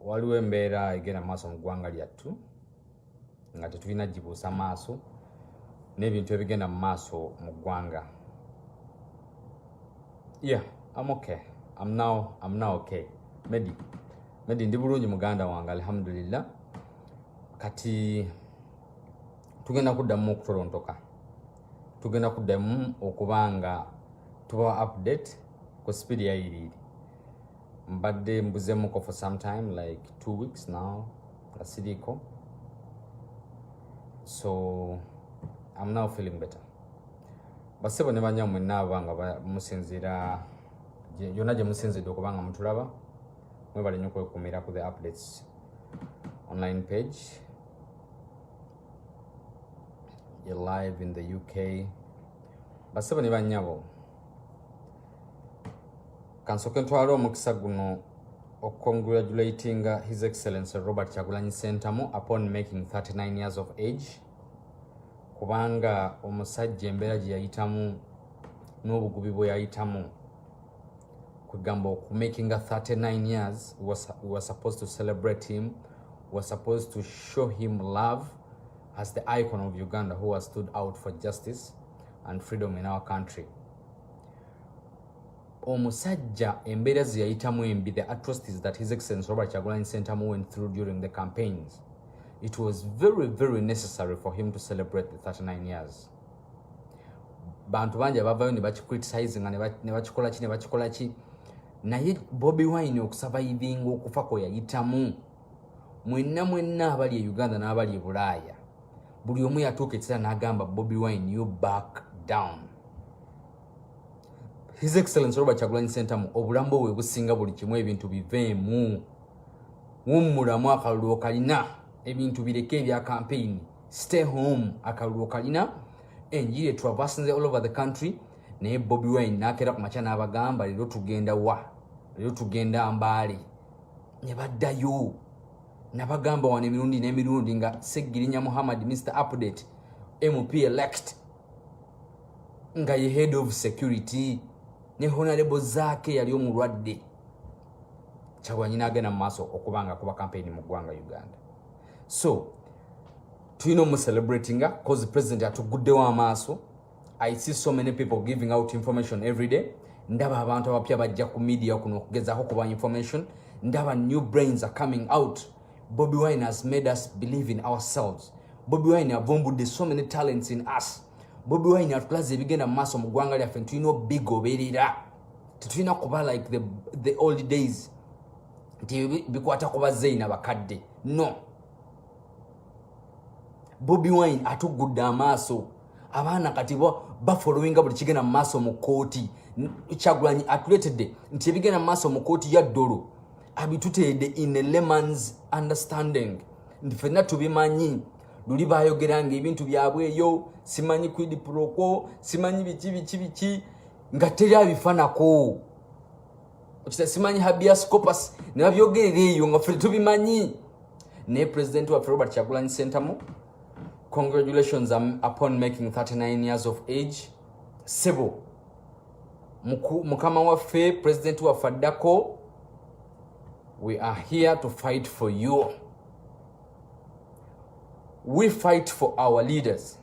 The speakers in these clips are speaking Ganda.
waliwo embeera egenda maaso mu ggwanga lyattu nga tetulina gibuusa maaso n'ebintu ebigenda mu maaso mu ggwanga. Yeah, I'm okay. I'm now okay. Medi ndi bulungi muganda wange alhamdulillah. Kati tugenda kuddamu okutolontoka. Tugenda kuddamu okubanga tuba update ku speed ya iriri. Mbadde mbuzemuko for some time, like 2 weeks now, asiriko. So I'm now feeling better. Basebo ne banyamwe nabanga musinzira yona je musinzira okubanga mutulaba. Mwe bali nyoko kumira ku the updates online page. You're live in the UK. Basebo ne banyabo. Kansoke ntwalo omukisa guno congratulating His Excellency Robert Kyagulanyi Ssentamu upon making 39 years of age. Kubanga omusajja embeera gye yayitamu n'obugubi bwe yayitamu kugamba making 39 years, we were supposed to celebrate him, we were supposed to show him love as the icon of Uganda who has stood out for justice and freedom in our country. Omusajja embeera ze yayitamu embi, the atrocities that His Excellency Robert Kyagulanyi Ssentamu went through during the campaigns, it was very, very necessary for him to celebrate the 39 years. Bantu banje bavayo ne bakicriticizing ne bakikola ki naye Bobi Wine okusurviving okufa ko yayitamu mwenna abali e Uganda n'abali e Bulaaya buli omu yatuuka ekisa n'agamba Bobi Wine, you back down. His Excellency Robert Kyagulanyi Ssentamu obulambo bwe businga buli kimu ebintu biveemu wummulamu akalulu kalina ebintu bireke ebya campaign, stay home akalulu kalina enjiri traversing all over the country. Naye Bobi Wine nakera ku macha n'abagamba lero tugenda Mbale ne baddayo nabagamba wane emirundi nga Segirinya Muhammad Mr. Update MP elect nga ye head of security ne honorable zake yali omulwadde. Kyagulanyi n'agenda mu maaso okubanga kuba campaign mu ggwanga Uganda. So tulina mu celebrating because the president atuguddewo amaaso. I see so many people giving out information every day. Ndaba abantu abapya bajja ku media kuno okugezaako kuba information. Ndaba new brains are coming out. Bobi Wine has made us believe in ourselves. Bobi Wine avumbudde so many talents in us. Bobi Wine atulaze ebigenda mu maaso mu ggwanga lyaffe tulina big oberera. Tetulina kuba like the old days nti bikwata ku bazzeeyi n'abakadde. No. Bobi Wine atugudde amaaso. Abaana kati bafollowinga buli kigenda mu maaso mu kooti. Kyagulanyi atuletedde nti ebigenda mu maaso mu kooti ya ddolo abituteedde in a layman's understanding. Nti ffenna tubimanyi. Luli bayogeranga ebintu byabweyo, simanyi quid pro quo, simanyi biki nga teri abifanako. Okita simanyi habeas corpus ne babyogerera eyo nga ffe tubimanyi. Ne President wa Robert Kyagulanyi Ssentamu, congratulations upon making 39 years of age. Sebo mukama waffe President wa Faddako, we are here to fight for you. We fight for our leaders.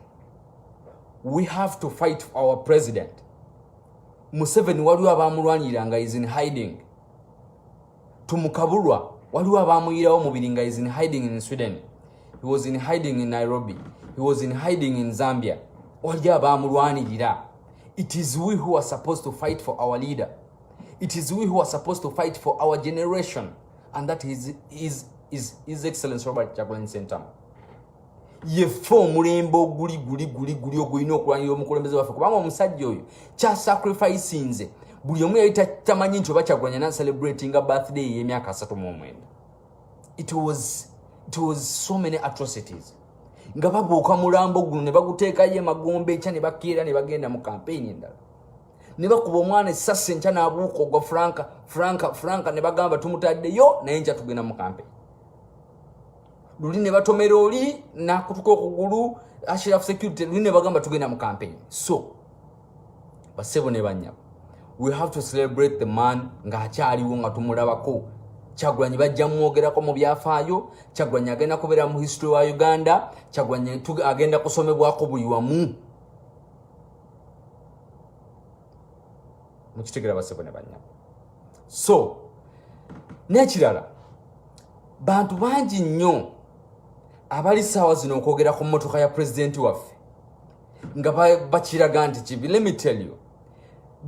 We have to fight for our president. Museveni waliwo abamulwaniranga is in hiding. Tumukabulwa waliwo abamuyirawo mubiri nga is in hiding in Sweden. He was in hiding in Nairobi. He was in hiding in Zambia. Waliwo abamulwanirira. It is we who are supposed to fight for our leader. It is we who are supposed to fight for our generation. And that is His Excellency Robert Kyagulanyi Ssentamu. Yeffe omulembe guli ogulina okulwanirira omukulembeze waffe kubanga omusajja oyo kya sacrifice nze buli omu yali tamanyi nti oba Kyagulanyi na celebrating a birthday y'emyaka 39. It was so many atrocities. Nga babuuka mulambo guno ne baguteekayo emagombe ekya ne bakkirira ne bagenda mu campaign endala. Ne bakuba omwana essasi enkya n'abuuka ogwa Franka ne bagamba tumutaddeyo naye enkya tugenda mu campaign. Luli ne batomera oli nakutuka okugulu Ashraf security luli ne bagamba tugenda mu campaign. So basebo ne banyabo we have to celebrate the man ng'akyaliwo nga tumulabako. Kyagulanyi bajja mwogerako mu byafaayo, Kyagulanyi agenda kubeera mu history wa Uganda, Kyagulanyi agenda kusomebwako buli wamu. Mukitegera basebo ne banyabo. So n'ekirala bantu bangi nnyo abali ssaawa zino okwogera ku mmotoka ya pulezidenti waffe nga bakiraga nti kibi. Let me tell you,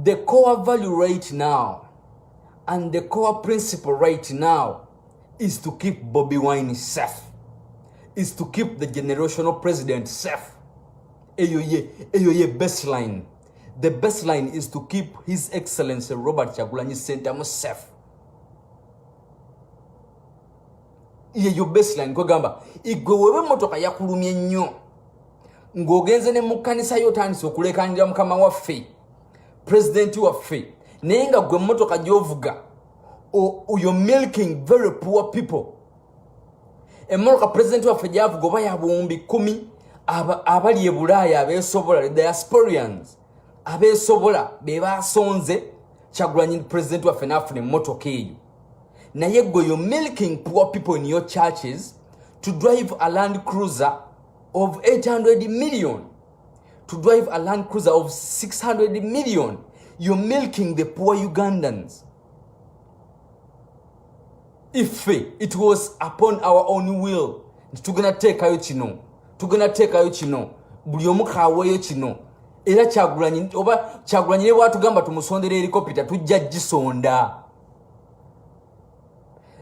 the core value right now and the core principle right now is to keep Bobi Wine safe, is to keep the generational president safe. Eyo ye baseline. The baseline is to keep His Excellency Robert Kyagulanyi Ssentamu safe. Iyo baseline ko gamba igwe wewe motoka yakulumye nnyo ng'ogenze ne mu kkanisa y'otandise okulekanira mukama waffe president waffe naye nga gwe motoka gy'ovuga you're milking very poor people. Emmotoka president waffe gy'avuga oba ya buwumbi 10 abali e Bulaaya abeesobola, the diasporians abeesobola be baasonze Kyagulanyi president waffe n'afuna emmotoka eyo. Naye gwe you're milking poor people in your churches to drive a Land Cruiser of 800 million, to drive a Land Cruiser of 600 million. You're milking the poor Ugandans. If it was upon our own will, tugenda teekayo kino, buli omu kaaweeyo kino. Era Kyagulanyi ne bwatugamba tumusondera helicopter tujja gisonda.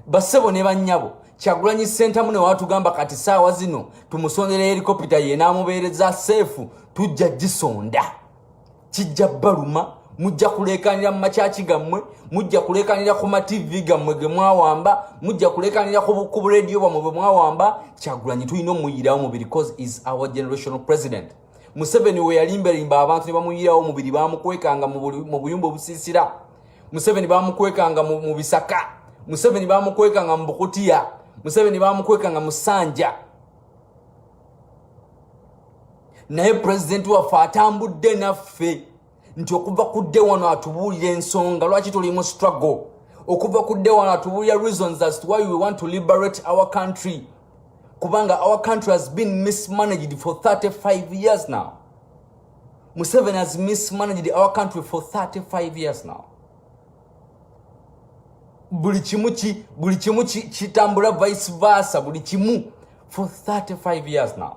Basebo ne bannyabo, Kyagulanyi Ssentamu ne watugamba kati ssaawa zino tumusondera helicopter ye n'amubeereza safe, tujja gisonda. Kijja baluma, mujja kulekanira mu makyaki gammwe, mujja kulekanira ku ma TV gammwe ge mwawamba, mujja kulekanira ku radio bamwe bwe mwawamba. Kyagulanyi tulina omuyirawo mubiri because is our generational president. Museveni we yalimberimba abantu ne bamuyirawo omubiri bamukwekanga mu buyumba obusiisira. Museveni bamukwekanga mu bisaka. Museveni bamukwekanga mu Bukutiya. Museveni bamukwekanga mu Ssanja. Naye president waffe atambudde naffe nti okuva kudde wano atubuulira ensonga lwaki tuli mu struggle. Okuva kudde wano atubuulira reasons as to why we want to liberate our country. Kubanga our country has been mismanaged for 35 years now. Museveni has mismanaged our country for 35 years now. Buli kimu kitambula vice versa, buli kimu for 35 years now.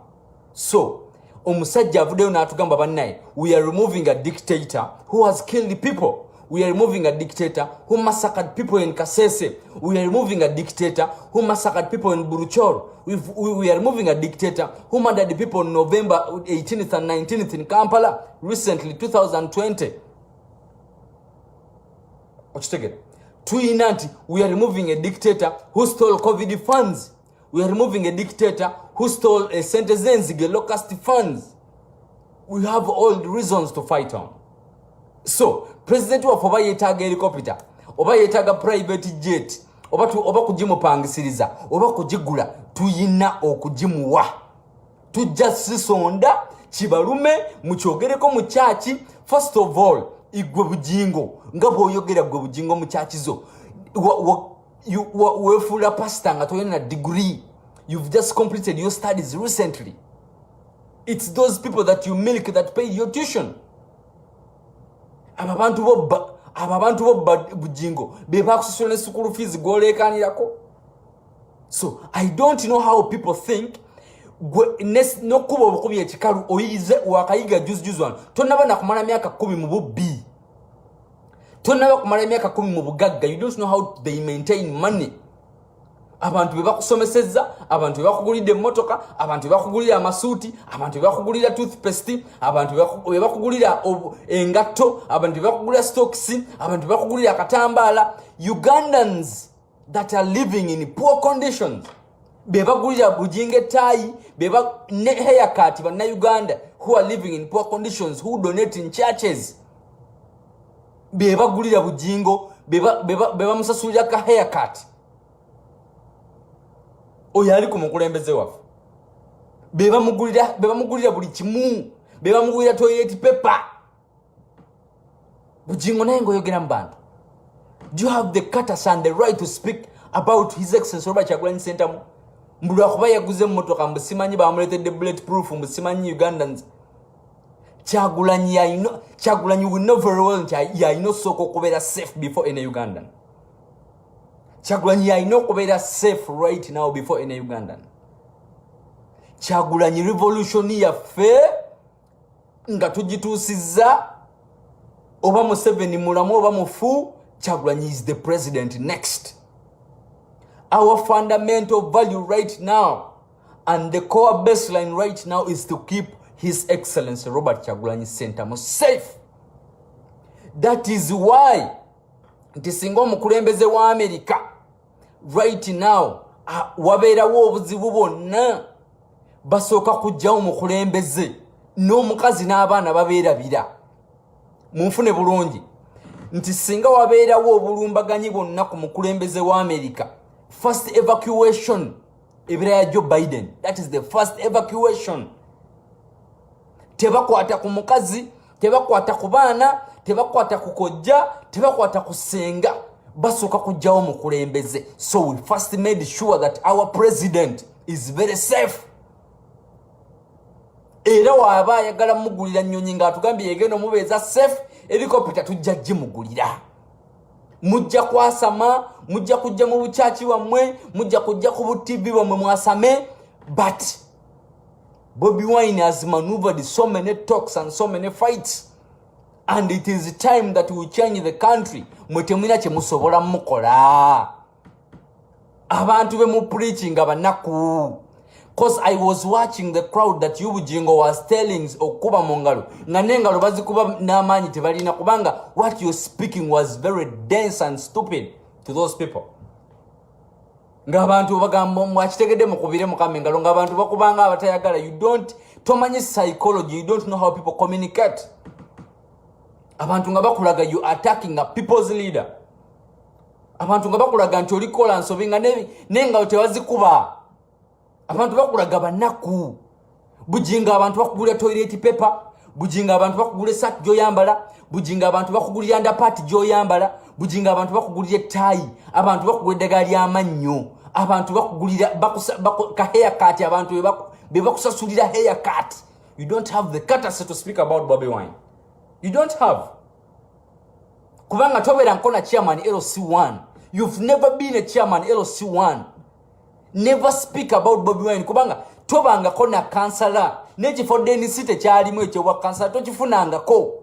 So, omusajja avuddeyo n'atugamba bannaye, we are removing a dictator who has killed people. We are removing a dictator who massacred people in Kasese. We are removing a dictator who massacred people in Buruchoro. We are removing a dictator who murdered people on November 18th and 19th in Kampala, recently, 2020. We are removing a dictator who stole COVID funds. We are removing a dictator who stole a Sentezenzige locust funds. We have all the reasons to fight on. So, president wa oba yeetaaga helicopter, oba yeetaaga private jet, oba kugimupangisiriza, oba kugigula, tuyina okugimuwa. Tujja sisonda, kibalume, mukyogereko mu church. First of all, igwe bujingo, nga bw'oyogera gwe bujingo mu church zo. Wefuula pastor nga toyina degree. You've just completed your studies recently. It's those people that you milk that pay your tuition. Ababantu bo bujingo beba kusosola school fees golekanirako. So I don't know how people think no kuba obukubi ekikalu oyize wakayiga juzi wano tonaba na kumala myaka 10 mu bubbi, tonaba kumala myaka 10 mu bugagga. You don't know how they maintain money. Abantu beba kusomeseza, abantu beba kugulira emmotoka, abantu beba kugulira amasuuti, abantu beba kugulira toothpaste, abantu beba kugulira engatto, abantu beba kugulira stocks, abantu beba kugulira akatambaala. Ugandans that are living in poor conditions beba kugulira bujinge tai, beba haircut bana Uganda who are living in poor conditions, who donate in churches, beba kugulira bujingo, beba musasulira ka haircut. Oyo ali ku mukulembeze waffe beba mugulira buli kimu, beba mugulira toilet paper. Bujingo naye ngoyogera mu bantu. Do you have the courtesy and the right to speak about His Excellency Robert Kyagulanyi Ssentamu? Mbulwa kuba yaguze mmotoka mbusimanyi bamuletedde bulletproof mbusimanyi Ugandans. Kyagulanyi will know very well nti yalina osooka okubeera safe before any Ugandan. Kyagulanyi yalina okubeera safe right now before any Ugandan. Kyagulanyi revolution yaffe nga tugituusizza oba Museveni mulamu oba mufu, Kyagulanyi is the president next. Our fundamental value right now and the core baseline right now is to keep His Excellency Robert Kyagulanyi Ssentamu safe. That is why ntisinga omukulembeze wa America right now wabeerawo obuzibu bwonna basooka kujjawo omukulembeze n'omukazi n'abaana babeerabira. Munfune bulungi nti singa wabeerawo obulumbaganyi bwonna ku mukulembeze wa America, first evacuation ebeera ya Joe Biden. That is the first evacuation. Tebakwata ku mukazi, tebakwata ku baana, tebakwata ku kojja, tebakwata ku senga, basooka kujjawo mukulembeze. So we first made sure that our president is very safe. Era waba ayagala mugulira nnyonyi ng'atugambye yegenda omubeeza safe, helicopter tujja gimugulira. Mujja kwasama, mujja kujja mu buchachi wammwe, mujja kujja ku bu-TV wammwe mwasame, but Bobi Wine has maneuvered so many talks and so many fights, and it is time that we change the country. Mwetemwina kye musobola mukola. Abantu be mu preaching abanaku. Because I was watching the crowd that Yubujingo was telling okuba mongalo. Nganengalo bazikuba n'amaanyi tebalina kubanga what you're speaking was very dense and stupid to those people. Ngabantu bagamba mwakitegedde mukubire mukamengalo ngabantu bakubanga abatayagala. You don't tomanyi psychology, you don't know how people communicate. Abantu nga bakulaga you attacking a people's leader. Abantu nga bakulaga nti olikola nsobinga nenga tewazikuba. Abantu bakulaga banaku. Bujinga abantu bakugulira toilet paper, bujinga abantu bakugulira sack gyoyambala, bujinga abantu bakugulira underpart gyoyambala, bujinga abantu bakugulira tie, abantu bakugulira gali amannyo, abantu bakugulira ka haircut, abantu bebakusasulira haircut. You don't have the courtesy to speak about Bobi Wine. You don't have. Kubanga tobera nkona chairman LC1. You've never been a chairman LC1. Never speak about Bobi Wine kubanga tobanga kona kansala nechi for Dennis tekyalimu ekyo wa kansala tokifunangako.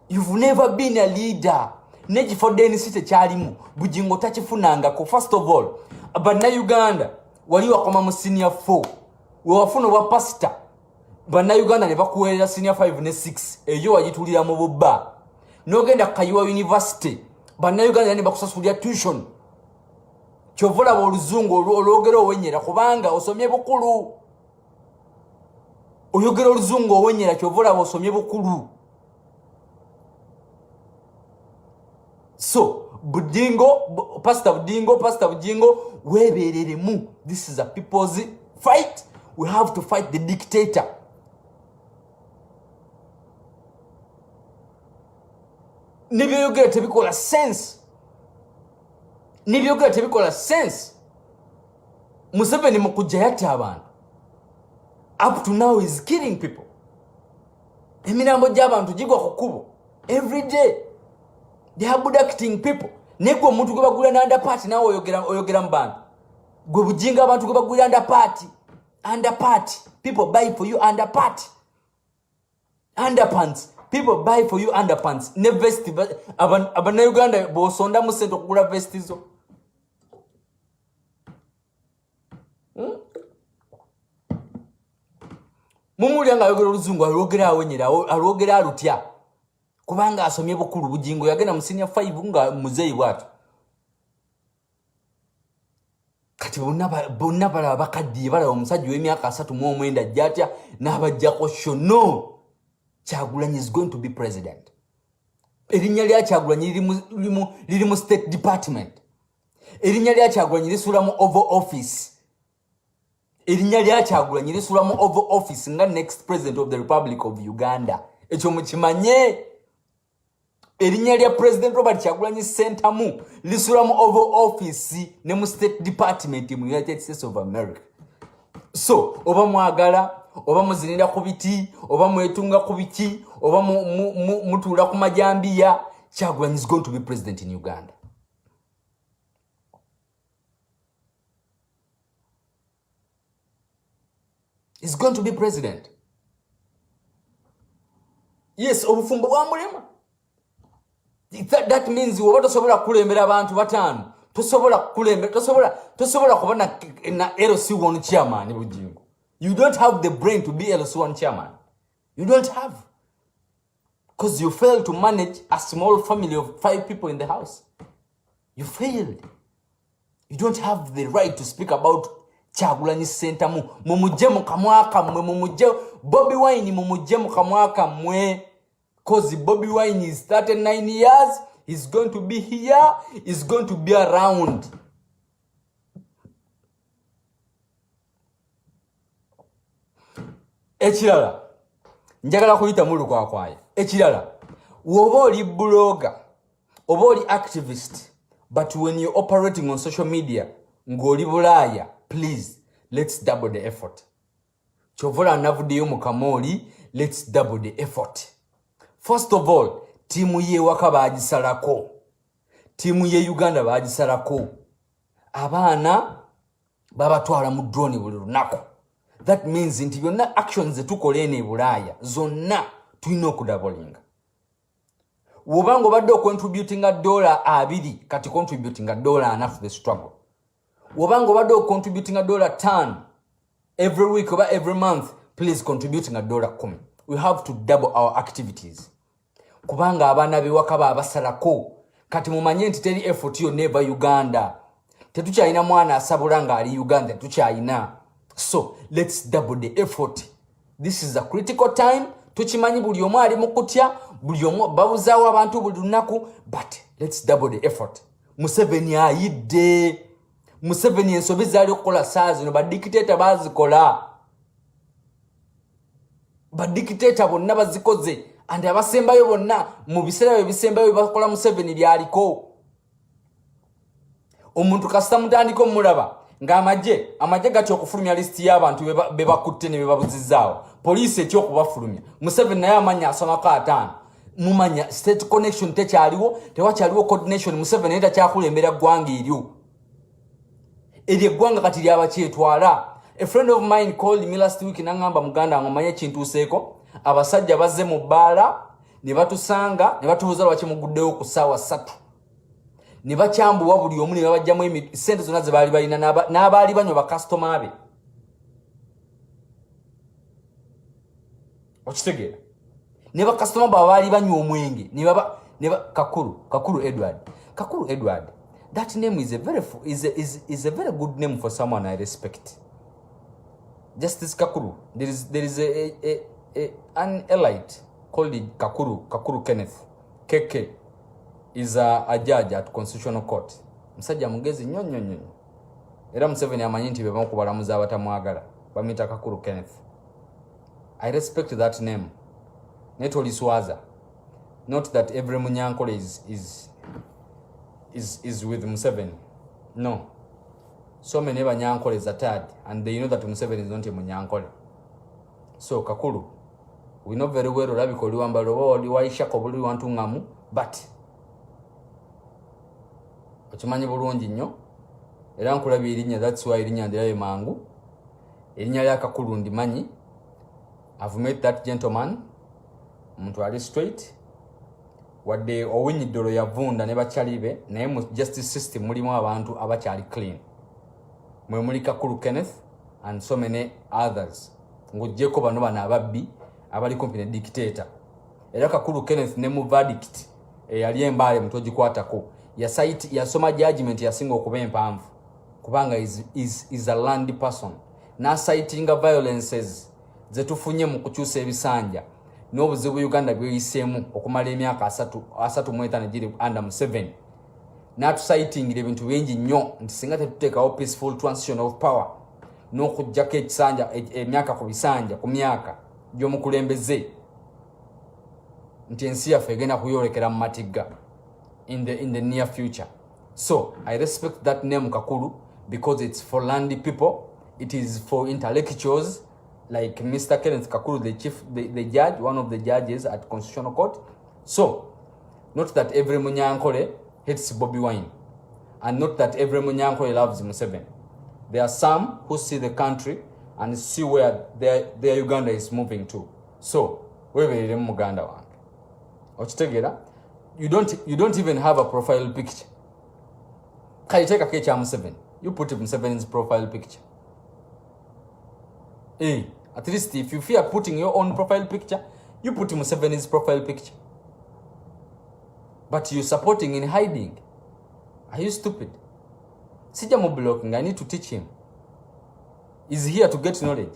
You've never been a leader. Nechi for Dennis tekyalimu bujingo takifunangako. First of all, abana Uganda wali wakoma mu senior 4 wafuna wa pastor. Bana Uganda ne bakuwerera senior 5 ne 6 eyo wajitulira mu bubba nogenda Kayiwa University. Bana Uganda ne bakusasulira tuition. Chovola oluzungu olwogera owenyera kubanga osomye bukulu. Oyogera oluzungu owenyera chovola osomye bukulu. So, Pastor Budingo, webereremu. This is a people's fight. We have to fight the dictator. Nibyogera tebikola sense. Nibyogera tebikola sense. Museveni mukujja yatta abantu. Up to now is killing people. Emirambo gy'abantu gigwa ku kkubo. Every day. They are abducting people. Negwe omuntu gwe bagula na underpart nawe oyogera mu bantu. Gwe bujinga abantu gwe bagula underpart. Underpart. People buy for you underpart. Underpants. People buy for you underpants. Ne vest. Abana Uganda bosonda mu sente okugula vest zo. Mumuli anga yogera oluzungu alogera awenyera alogera alutya. Kubanga asomye bukulu bujingo yagenda mu senior 5 nga muzeyi bwatu. Kati bonna bala bakaddi bala omusajja w'emyaka 39 jjatya n'abajjako shono. Kyagulanyi is going to be president. Erinnya lya Kyagulanyi liri mu State Department. Erinnya lya Kyagulanyi lisula mu Oval Office. Erinnya lya Kyagulanyi lisula mu Oval Office nga next president of the Republic of Uganda. ekyo mukimanye. Erinnya lya President Robert Kyagulanyi Ssentamu lisula mu Oval Office ne mu State Department mu United States of America. So oba mwagala oba muzinira ku biti oba mwetunga ku biki oba mutuula ku majambiya, Kyagulanyi is going to be president in Uganda. He's going to be president. Yes, obufumbo bwa mulema. That means woba tosobola kulembera abantu batano. Tosobola kulembera, tosobola kubona na LC1 chairman bujingo. You don't have the brain to be LC1 chairman. You don't have. Because you failed to manage a small family of 5 people in the house. You failed. You don't have the right to speak about Kyagulanyi Ssentamu. Mumuje mukamwaka mwe, mumuje Bobi Wine mumuje mukamwaka mwe. Because Bobi Wine is 39 years, he's going to be here, he's going to be around. Ekirala, njagala kuyita mulu kwaye. Ekirala, woba oli blogger, oba oli activist, but when you're operating on social media, ng'oli Bulaaya, please, let's double the effort. Chovola navuddeyo mu Kamoli, let's double the effort. First of all, timu ye waka bagisalako. Timu ye Uganda bagisalako. Abaana babatwala mu drone buli lunaku. That means nti byonna actions zetukola ene Bulaaya zonna tulina okudabolinga. Wobango badde contributing $2 kati contributing $4 to the struggle. Wobango badde contributing $10 every week or every month, please contributing $10. We have to double our activities. Kubanga abana bewaka babasalako kati mumanye nti teri effort yo never Uganda. Tetukyalina mwana asabulanga ali Uganda, tetukyalina. So let's double the effort. This is a critical time. Tukimanyi buli omu ali mu kutya, buli omu babuzaawo abantu buli lunaku, but let's double the effort. Museveni ayidde. Museveni ensobi zaali okukola saa zino badikiteta bazikola. Badikiteta bonna bazikoze. Andi abasembayo bonna mu biseera ebisembayo bakola Museveni byaliko. Omuntu kasita mutandiko mulaba ng'amagye gati okufulumya listi y'abantu be bakutte ne be babuzizaawo. Poliisi etya okubafulumya. Museveni naye amanya asomako 5. Mumanya state connection tekyaliwo, tewakyaliwo coordination. Museveni naye takyakulembera ggwanga eryo. Eryo eggwanga kati lyabakyetwala. A friend of mine called me last week nangamba muganda ngomanye kintuseeko. Abasajja bazze mu bbaala ne batusanga ne batubuuza lwaki muguddewo ku ssaawa 3. Ne bakyambuwa buli omu ne babajjamu sente zonna ze baali balina n'abaali banywa bakasitoma be. Okitegeera? Ne bakasitoma baali banywa omwenge ne Kakulu Edward. That name is a very good name for someone I respect. Justice Kakulu. There is an elite called Kakulu Kenneth. KK is a judge at Constitutional Court. Musajja mugezi nnyo. Era Museveni amanyi nti be bamukubalamuza abatamwagala. Bamita Kakulu Kenneth. I respect that name. Netoliswaza. Not that every Munyankole is with Museveni. No. So many Banyankole is tired, and they know that Museveni is not a Munyankole. So Kakulu, we know very well Rabiko Luamba Robo, Waisha Kobuli Wantungamu, but Ochimanyi bulungi nnyo. Era nkulaba erinnya, that's why erinnya ndirabe mangu. Erinnya lya Kakulu ndimanyi. I've met that gentleman. Omuntu ali straight. Wadde owinyiddolo yavunda ne bakyalibe, naye mu justice system mulimu abantu abakyali clean. Mwe muli Kakulu Kenneth and so many others. Ng'oggyeko bano ababbi abali kumpi ne dictator. Era Kakulu Kenneth ne mu verdict eyali embaale mutogikwatako. Yasoma judgment yasinga okuba empanvu. Kubanga is a land person. Na citing violences zetufunye mu kukyusa ebisanja. N'obuzibu Uganda bweyiseemu okumala emyaka 35 giri under Museveni. N'atuciting ebintu bingi nnyo nti singa tetuteekawo peaceful transition of power n'okuggyako ekisanja emyaka ku bisanja ku myaka gy'omukulembeze nti ensi yaffe egenda kuyolekera mu matigga in the near future. So I respect that name Kakulu because it's for landy people. It is for intellectuals like Mr. Kenneth Kakulu, the judge, one of the judges at Constitutional Court. So, not that every Munyankole hates Bobi Wine, and not that every Munyankole loves Museveni. There are some who see the country and see where their Uganda is moving to. So, wherever Muganda want. Ochitegera, you don't even have a profile picture. Can you take a picture of Museveni? You put Museveni's profile picture. Hey, at least if you fear putting your own profile picture, you put Museveni's profile picture. But you're supporting in hiding. Are you stupid? Sijamo blocking, I need to teach him. He's here to get knowledge.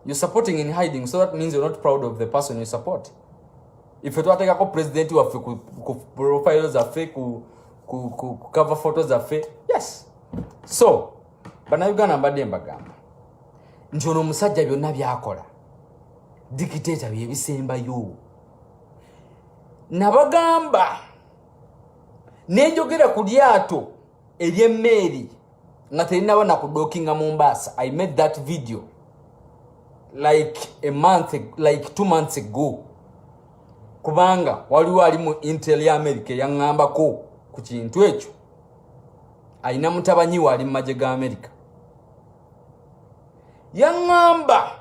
You're supporting in hiding, so that means you're not proud of the person you support. If you want to take a president who have profiles are fake, cover photos are fake, yes. So, bana Uganda mbadde mbagamba nti ono omusajja byonna byakola dictator byebisembayo nabagamba nenjogera ku lyato ery'emmeeri nga terina bana kudokinga Mombasa. I made that video like 2 months ago kubanga waliwo ali mu Intel ya America yaŋŋambako ku kintu ekyo. Aina mutabanyi wali mu magye ga America yaŋŋamba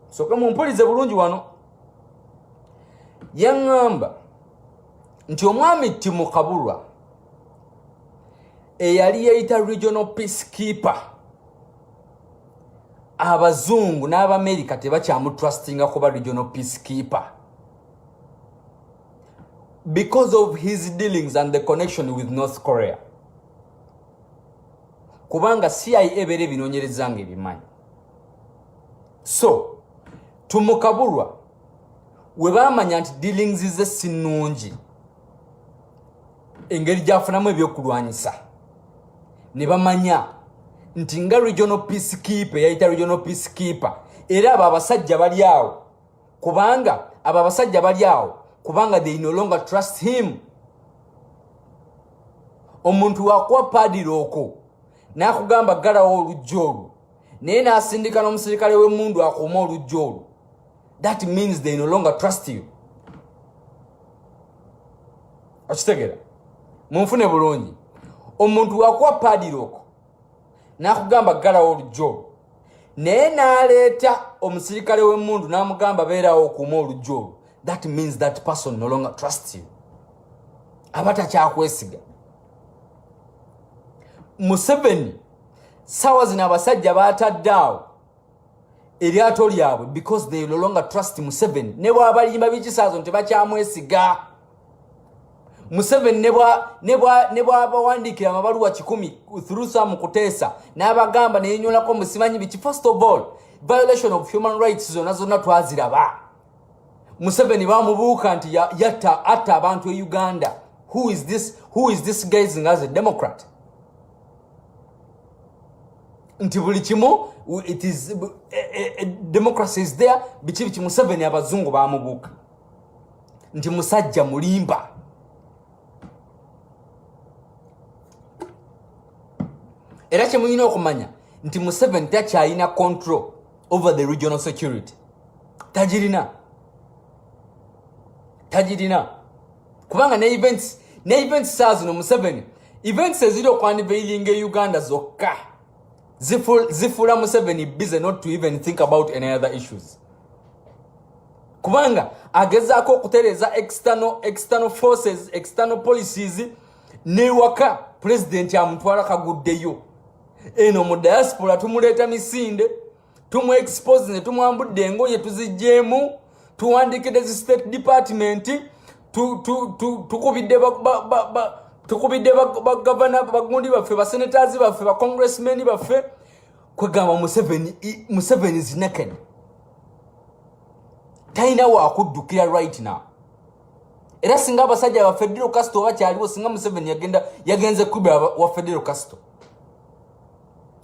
soka mumpulize bulungi wano yaŋŋamba nti omwami Timukabulwa eyali yeyita regional peacekeeper abazungu n'Abamerika tebakyamutrustinga kuba regional peacekeeper because of his dealings and the connection with North Korea. Kubanga CIA bere binonyereza nga ebimanyi. So, Timukabulwa we bamanya nti dealings ze sinungi engeri gyafunamu ebyokulwanyisa ne bamanya nti nga regional peacekeeper yayita regional peacekeeper era abo abasajja bali awo kubanga they no longer trust him. Omuntu wakuwa padiroko nakugamba galawo olujjolo naye n'asindika n'omusirikale w'emmundu akuuma olujjolo, that means they no longer trust you. Okitegera munfune bulungi, omuntu wakuwa padiroko nakugamba galawo olujjolo naye n'aleeta omusirikale w'emmundu n'amugamba beerawo okuuma olujjolo, that means that person no longer trusts you. Abata kyakwesiga. Museveni sawa zina abasajja bataddawo eryato lyabwe because they no longer trust Museveni. Ne bw'abalimba b'ekisaazo nti bakyamwesiga. Museveni ne bw'abawandiikira amabaluwa 10 through some kuteesa n'abagamba neyenyolako musimanyi biki. First of all, violation of human rights zonna twaziraba. Museveni bamubuuka nti yatta abantu e Uganda. Who is this gazing as a Democrat? Nti buli kimu it is democracy is there. Biki Museveni abazungu bamubuuka nti musajja mulimba. Era kyemulina okumanya nti Museveni takyalina control over the regional security. Tajirina kubanga ne events sazi no Museveni events eziri okwaniveilinga e Uganda zokka zifula Museveni busy not to even think about any other issues. Kubanga agezaako okutereza external forces, external policies ne waka president amutwala kaguddeyo. Eno mu diaspora tumuleeta misinde, tumu expose ne tumwambudde engoye tuzijjeemu, tuwandikidde zi state department, tukubidde bagavana bagundi baffe, basenators baffe, congressmen baffe, kwegamba Museveni is naked. Taina wa kuddukira right now. Era singa abasajja ba Federal Custody bakyaliwo, singa Museveni yagenze kubira wa Federal Custody.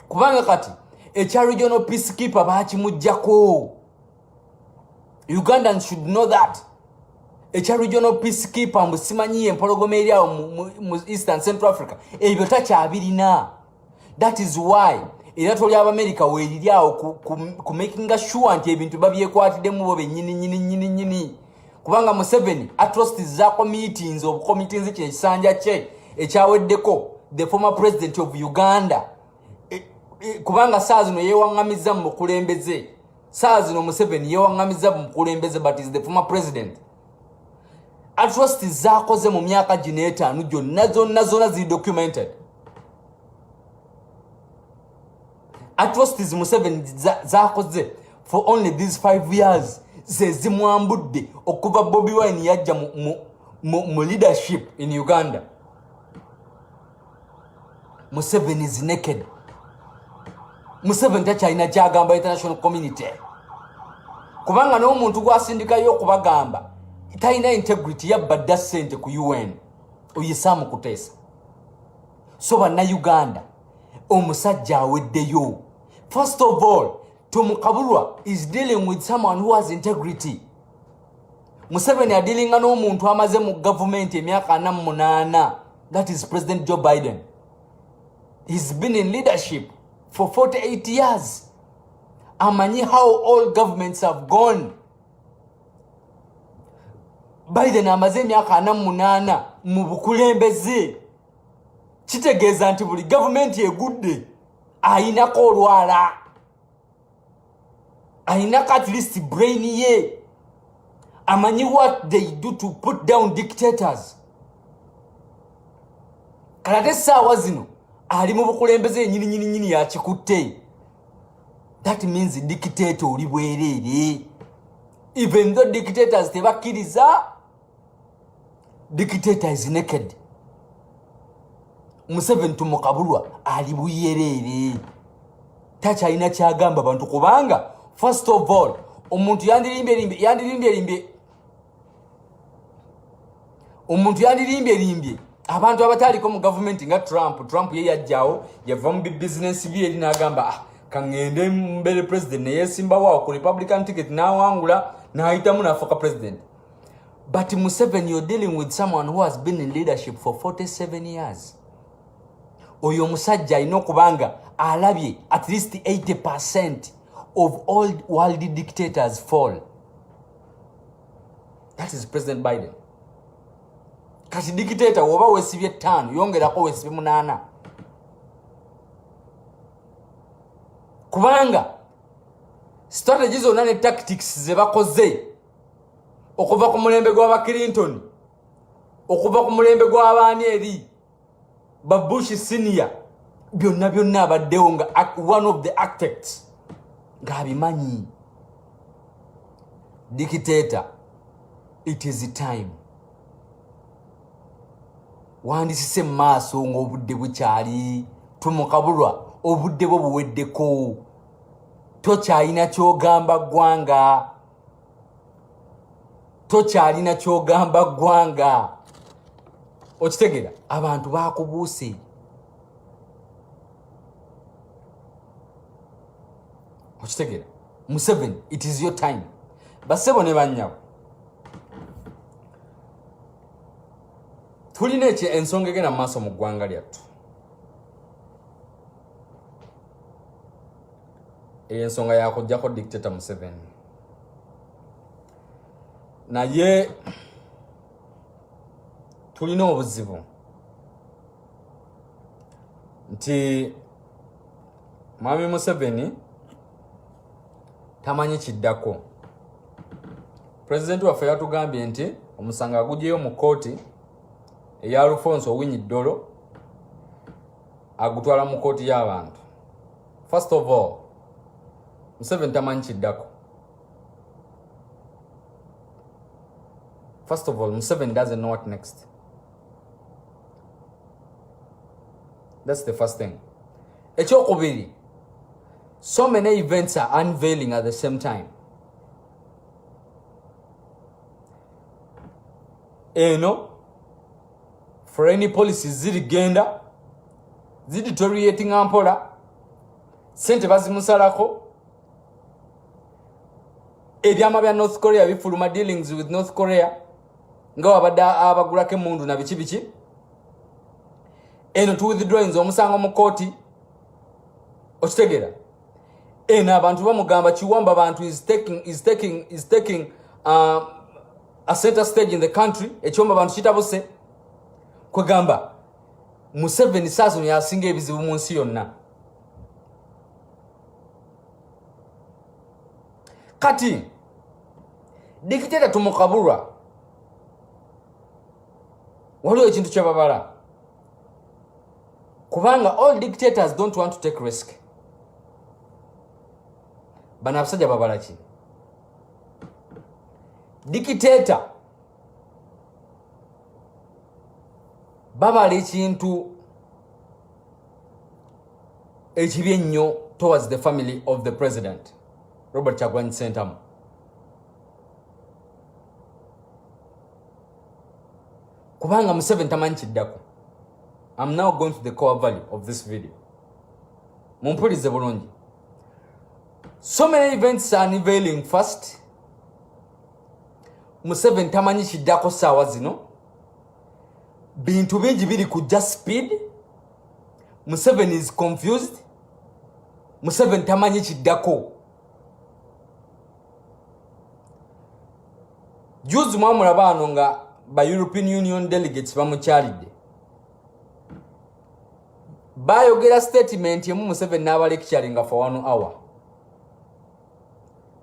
Kubanga kati ekya regional peacekeeper bakimujjako. Ugandans should know that. Ekya regional peacekeeper musimanyi empologoma eri awo mu Eastern Central Africa ebyo takyabirina. That is why era toli America weeriri awo ku making sure nti ebintu babyekwatiddemu bo bennyini. Kubanga Museveni atrocities zaako meetings kino ekisanja kye ekyaweddeko the former president of Uganda. Kubanga saa zino yeewaŋŋamizza mu bukulembeze. Saa zino Museveni yeewaŋŋamizza mu bukulembeze but is the former president. Atrocities zaakoze mu myaka gino 5 gyonna zonna ziri documented. Atrocities Museveni zaakoze for only these 5 years ze zimwambudde okuva Bobi Wine yajja mu leadership in Uganda. Museveni is naked. Museveni takyalina kyagamba international community. Kubanga n'omuntu gwasindikayo okubagamba talina integrity yabadda ssente ku UN oyisaamu kuteesa. So bannayuganda omusajja aweddeyo. First of all, Tumukabulwa is dealing with someone who has integrity. Museveni adealinga n'omuntu amaze mu government emyaka 48. That is President Joe Biden. He's been in leadership for 48 years. Amanyi how all governments have gone. Biden amaze emyaka 48 mu bukulembeze. Kitegeeza nti buli government egudde ayinako olwala. Ayinako at least brain ye. Amanyi what they do to put down dictators. Kalate saawa zino ali mu bukulembeze nyini yakikutte. That means dictator oli bwerere. Even though dictators tebakkiriza, dictator is naked. Museveni Tumukabulwa ali buyerere. Takyalina kyagamba bantu kubanga first of all omuntu yandirimbye abantu abataliko mu government nga Trump ye yajjawo yava mu business bye eri n'agamba kangende mbere president naye simbawo ku Republican ticket n'awangula n'ayitamu n'afuuka president. But Museveni, you're dealing with someone who has been in leadership for 47 years. Oyo musajja alina okubanga alabye at least 80% of all world dictators fall. That is President Biden. Kati dictator woba wesibye 5 yongerako wesibye 8. Kubanga strategies zonna ne tactics ze bakoze okuva ku mulembe gwa Clinton, okuva ku mulembe gwa abaani eri ba Bush senior, byonna abaddewo nga one of the architects ng'abimanyi. Dictator, it is time. Wandisise mu maaso ng'obudde bukyali. Tumukabulwa obudde bwo buweddeko. Tokyalina kyogamba ggwanga. Tokyalina kyogamba ggwanga. Okitegera abantu bakubuuse. Okitegera Museveni, it is your time. Basebo ne banyawo tulina ensonga egenda mu maaso mu ggwanga lyattu. Ensonga yakujjako dictator Museveni. Naye tulina obuzibu nti Mwami Museveni tamanyi kiddako. President waffe yatugambye nti omusanga agugyeyo mu kooti eya Alfonso Owiny-Dollo agutwala mu kooti y'abantu. First of all, Museveni tamanyi kiddako. First of all, Museveni doesn't know what next. That's the first thing. Ekyokubiri, so many events are unveiling at the same time. For any policies zirigenda, deteriorating ampola, sente bazimusalako ebyama bya North Korea bifuluma dealings with North Korea nga wabadde abagulako emundu na biki eno to withdrawings omusango mu kooti okitegera eno abantu bamugamba Kiwamba abantu is taking a center stage in the country ekyomba abantu kitabuse kwegamba Museveni saaso yasinga ebizibu mu nsi yonna kati dictator tumukabulwa waliwo ekintu kyababala kubanga all dictators don't want to take risk bana abasajja babala ki dictator babala ekintu ekibi ennyo towards the family of the president Robert Kyagulanyi Ssentamu kubanga Museveni tamanyi kiddako. I'm now going to the core value of this video. Mumpulize bulungi. So many events are unveiling first. Museveni tamanyi kiddako saawa zino. Bintu bingi biri kujja speed. Museveni is confused. Museveni tamanyi kiddako. Juzi mwamulaba ano nga ba European Union delegates bamukyalidde. Bayogera statement yemu Museveni n'aba lecturing for 1 hour.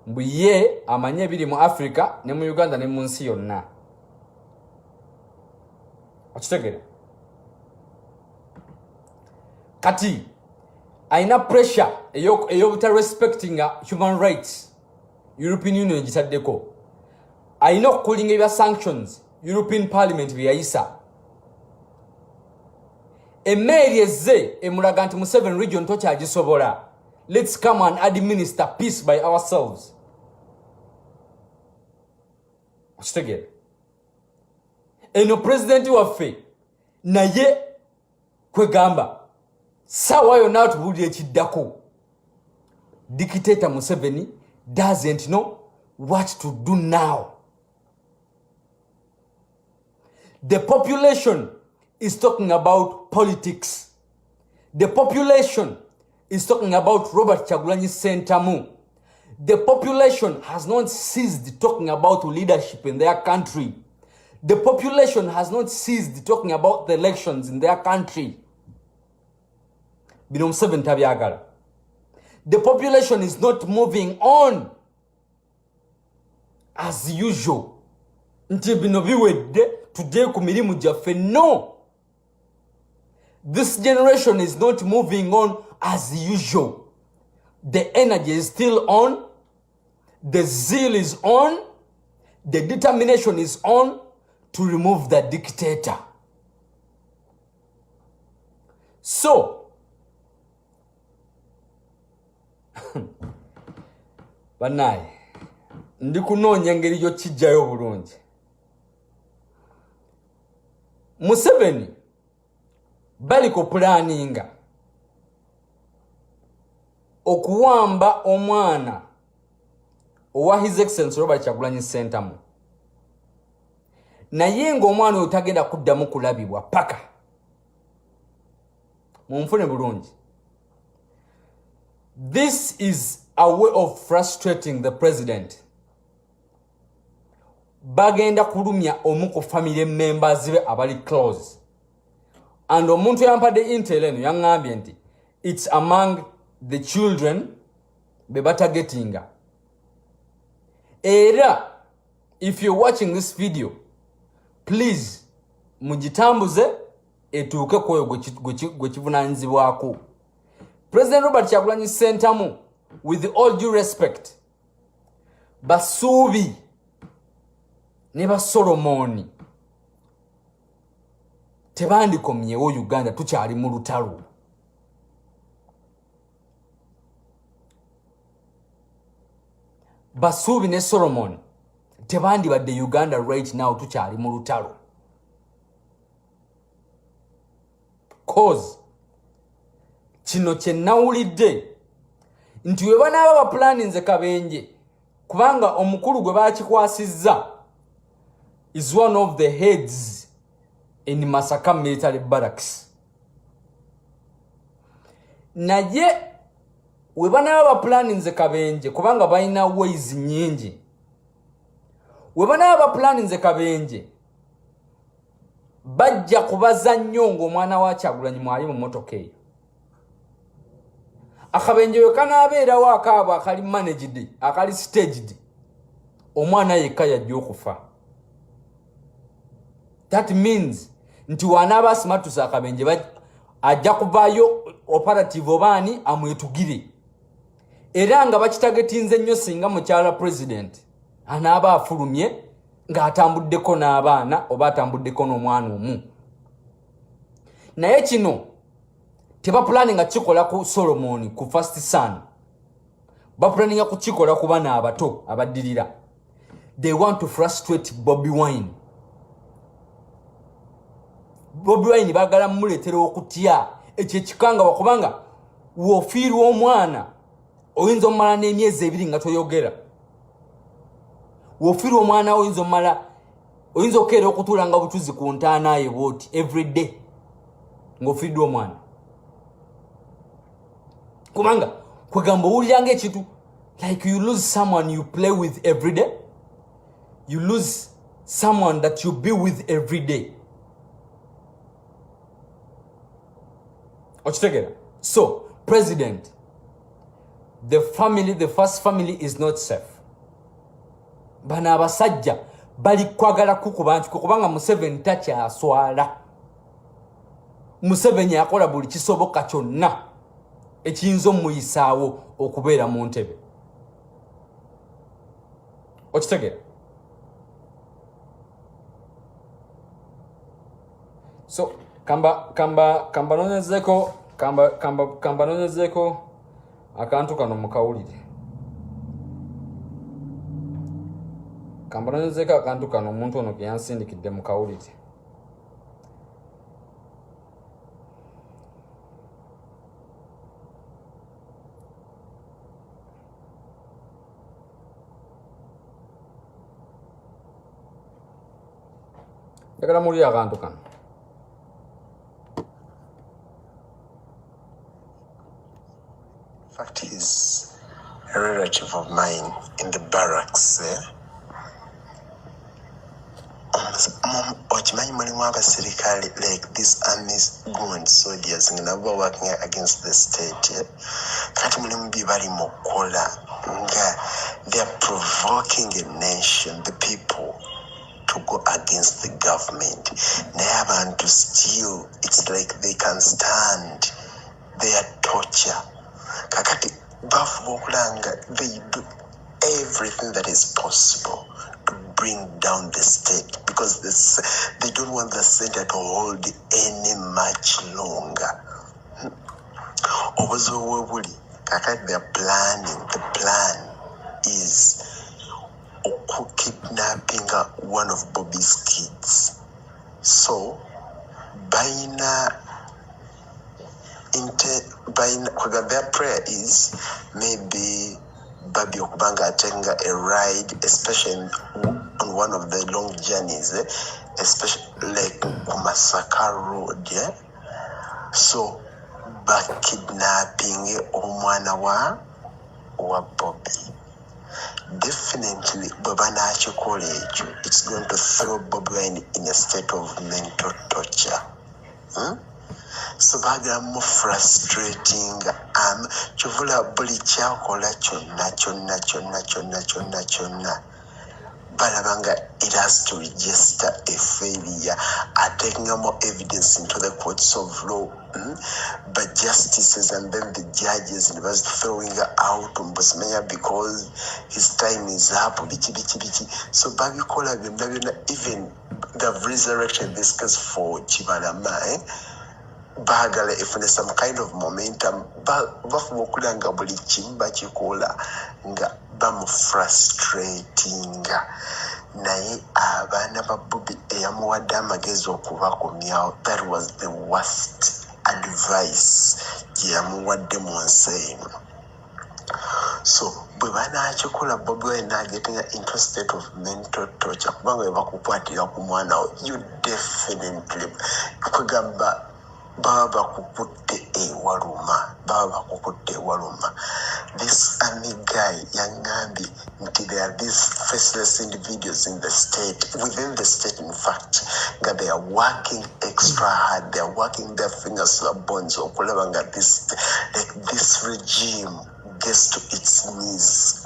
Mbu ye amanye biri mu Africa ne mu Uganda ne mu nsi yonna. Okitegera. Kati aina pressure eyo buta respecting human rights. European Union gitaddeko. Aina okulinga ebya sanctions European Parliament byayisa. Email yezze emulaga nti mu 7 region tokyagisobola. Let's come and administer peace by ourselves. Okitegera. Eno president waffe naye kwegamba sawa yonna tubuulira ekiddako. Dictator Museveni doesn't know what to do now. The population is talking about politics. The population is talking about Robert Kyagulanyi Ssentamu. The population has not ceased talking about leadership in their country. The population has not ceased talking about the elections in their country. Bino Museveni tabyagala. The population is not moving on as usual. Nti bino biwedde today ku mirimu gyaffe. No. This generation is not moving on as usual. The energy is still on. The zeal is on. The determination is on to remove the dictator. So, banaye ndi kunoonya engeri gy'okijjayo bulungi. Museveni bali ku planinga okuwamba omwana owa His Excellency Robert Kyagulanyi Ssentamu. Naye ng'omwana oyo tagenda kuddamu kulabibwa paka. Mumfune bulungi. This is a way of frustrating the president. Bagenda kulumya omu ku family members be abali close. And omuntu yampadde intel eno yangambye nti it's among the children be batagetinga. Era if you're watching this video, please mugitambuze etuuke kwoyo gwe kivunanyizibwako. President Robert Kyagulanyi Ssentamu, with all due respect, basuubi ne basolomoni tebandikomyewo Uganda tukyali mu lutalo. Basuubi ne Solomon tebandibadde Uganda right now tukyali mu lutalo. Cause kino kye nawulidde nti we banaaba baplaninze Kabenje kubanga omukulu gwe bakikwasizza is one of the heads in Masaka military barracks. Naye we banaaba baplaninze Kabenje kubanga balina ways nyingi. We banaaba baplaninze Kabenje bajja kubaza nnyo ng'omwana wa Kyagulanyi mwali mu motoka eyo. Akabenje we kanaabeerawo akaabo akali managed, akali staged, omwana yekka yajja okufa. That means nti wanaaba asimatusa Akabenje ajja kuvaayo operative obaani amwetugire. Era nga bakitagetinze nnyo singa mukyala president anaaba afulumye ng'atambuddeko n'abaana oba atambuddeko n'omwana omu. Naye kino tebapulaninga kikola ku Solomon ku first son. Bapulaninga kukikola ku baana abato abaddirira. They want to frustrate Bobi Wine. Bobi Wine baagala mmuleetera okutya ekyo ekikanga wakubanga w'ofiirwa omwana oyinza omala n'emyezi 2 nga toyogera. W'ofiirwa omwana oyinza okukeera okutuula nga butuzi ku ntaana ye bwoti every day ng'ofiiddwa omwana. Kubanga kwegamba owuliranga ekintu like you lose someone you play with every day. You lose someone that you be with every day. Ochitegera. So, president, the first family is not safe. Bana abasajja bali kwagala kubanga Museveni takyaswala. Museveni akola buli kisoboka kyonna ekiyinza omuyisaawo okubeera mu ntebe. Okitegera? So kamba nonyezeko akantu kano mukawulire. Kamba nonyezeko akantu kano omuntu ono ke yansindikidde mukawulire. Njagala mulire akantu kano. In fact, he's a relative of mine in the barracks. Like these armies going soldiers and never working against the state. They are provoking a nation, the people, to go against the government. They have to steal. It's like they can stand their torture. Kakati they do everything that is possible to bring down the state because they don't want the center to hold any much longer. Kakati they are planning. The plan is kidnapping one of Bobi's kids. So, their prayer is maybe Babi Okubanga taking a ride, especially on one of the long journeys, especially like Masaka Road. So, back kidnapping omwana wa Bobi. Definitely, it's going to throw Bobi Wine in a state of mental torture. So bagamba frustrating chovula buli kyakola kyonna balabanga it has to register a failure taking more evidence into the courts of law, but justices and then the judges was throwing out Mbosmenya because his time is up. So babikola even they've resurrected this case for Chibalama. Bagala if there's some kind of momentum bafukulanga buli kimba kikola nga bamu frustrating naye abaana ba Bobi eyamuwadde amagezi okubakomyawo. That was the worst advice gye yamuwadde mu nsi eno. So bwe banakikola Bobi Wine getting into a state of mental torture kubanga bakukwatira ku mwana wo, you definitely kwegamba baba bakukutte ewaluma. This army guy yangambye nti there are these faceless individuals in the state, within the state in fact, that they are working extra hard, they are working their fingers to the bones okulaba nga this regime gets to its knees.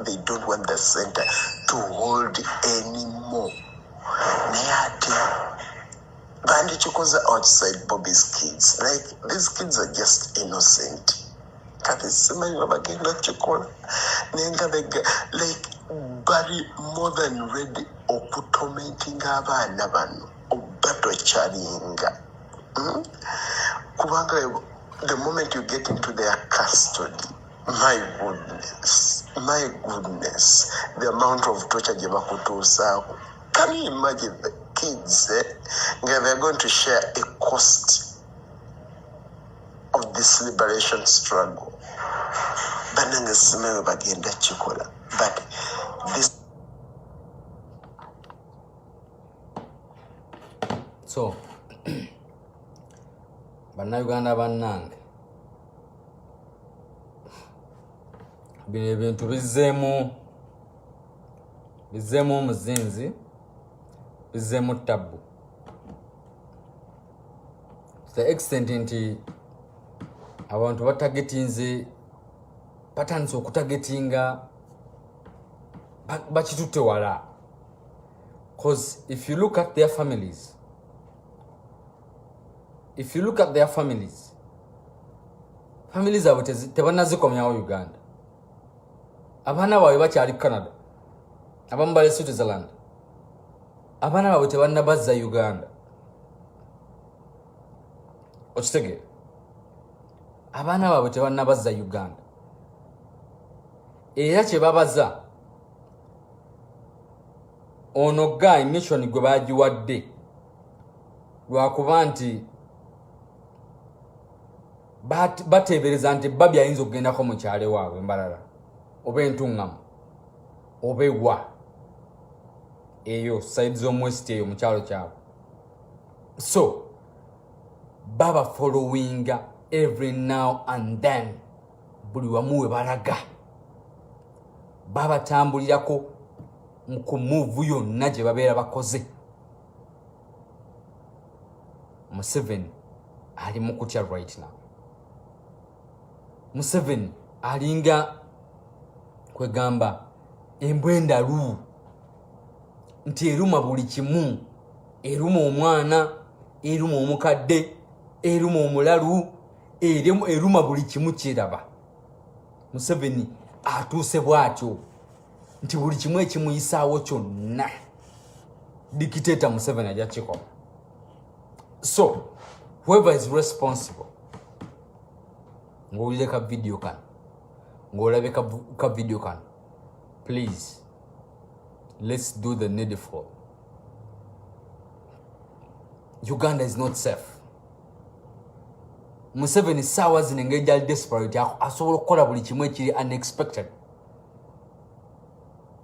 They don't want the center to hold anymore. Bandi chikoza outside Bobby's kids. Like, these kids are just innocent. Like, bari more than ready okutormenting abaana bano obatwechalinga. Kubanga the moment you get into their custody, my goodness, the amount of torture gye bakutuusaako. Can you imagine the kids they're going to share a cost of this liberation struggle? Bananga simewe bagenda chikola. But this. So, bannayuganda bannange, bino ebintu bizzeemu omuzinzi, bizzeemu tabbu. To the extent nti abantu batandise okutagetinga bakitutte wala. Because if you look at their families, families abo tebanazikomyawo Uganda. Abaana baabwe bakyali Canada, abamu bali Switzerland, abaana baabwe tebannabazza Uganda. Okitegeera? Abaana baabwe tebannabazza Uganda. Era kye babaza ono guy mission gwe bagiwadde lwakuba nti bateebereza nti Babi ayinza okugendako mu kyale waabwe Mbalala oba Entungamu oba ewa eyo side z'omwest eyo mu kyalo kyabwe. So baba following every now and then, buli wamu we balaga babatambulirako ku move yonna gye babeera bakoze. Museveni ali mu kutya right now. Museveni alinga kwegamba embwendalu nti eruma buli kimu, eruma omwana, eruma omukadde, eruma omulalu, eruma buli kimu kiraba. Museveni atuuse bw'atyo nti buli kimu ekimuyisaawo kyonna dictator Museveni ajja kikola. So whoever is responsible, ng'owulire ka video kano, ng'olabe ka video kano, please let's do the needful. Uganda is not safe. Museveni sawa zino engeri ali desperate asobola okukola buli kimu ekiri unexpected.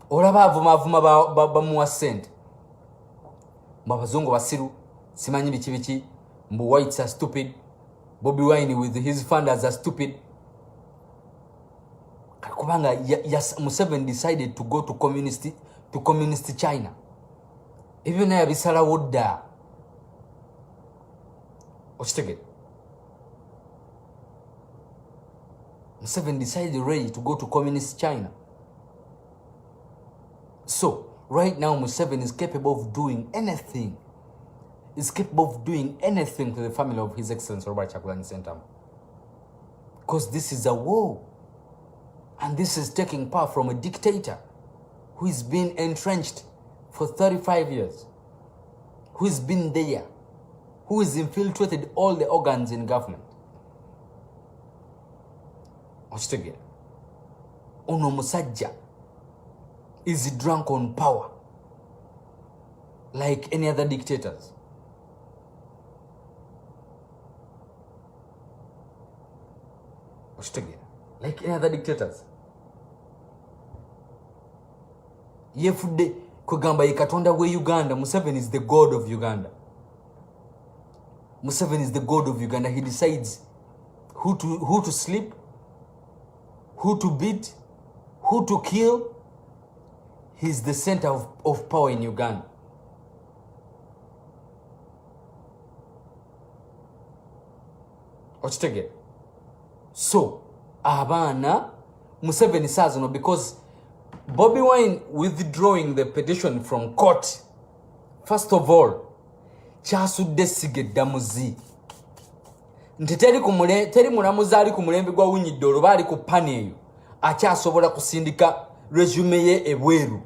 Olaba avuma bamuwa sente. Mbu abazungu basiru, simanyi biki, mbu whites are stupid, Bobi Wine with his funders are stupid. Kubanga Museveni decided to go to communist China. Even naye abisalawo dda. Okitegedde? Museveni decided already to go to communist China. So, right now Museveni is capable of doing anything. Is capable of doing anything to the family of His Excellency Robert Kyagulanyi Ssentamu. Because this is a war. And this is taking power from a dictator who has been entrenched for 35 years. Who has been there. Who has infiltrated all the organs in government. Okitegera? Ono musajja is drunk on power like any other dictators. Okitegera? Like any other dictators. yefudde kugamba ye katonda we Uganda. Museveni is the god of Uganda. Museveni is the god of Uganda. He decides who to sleep, who to beat, who to kill. He's the center of power in Uganda. Ochitegere. So abana Museveni says no, because Bobi Wine withdrawing the petition from court, first of all, kyasudde sigedda muzi nti teri mulamuzi ali ku mulembe gwa Winyidde olwo ali ku pani eyo akyasobola kusindika resume ye ebweru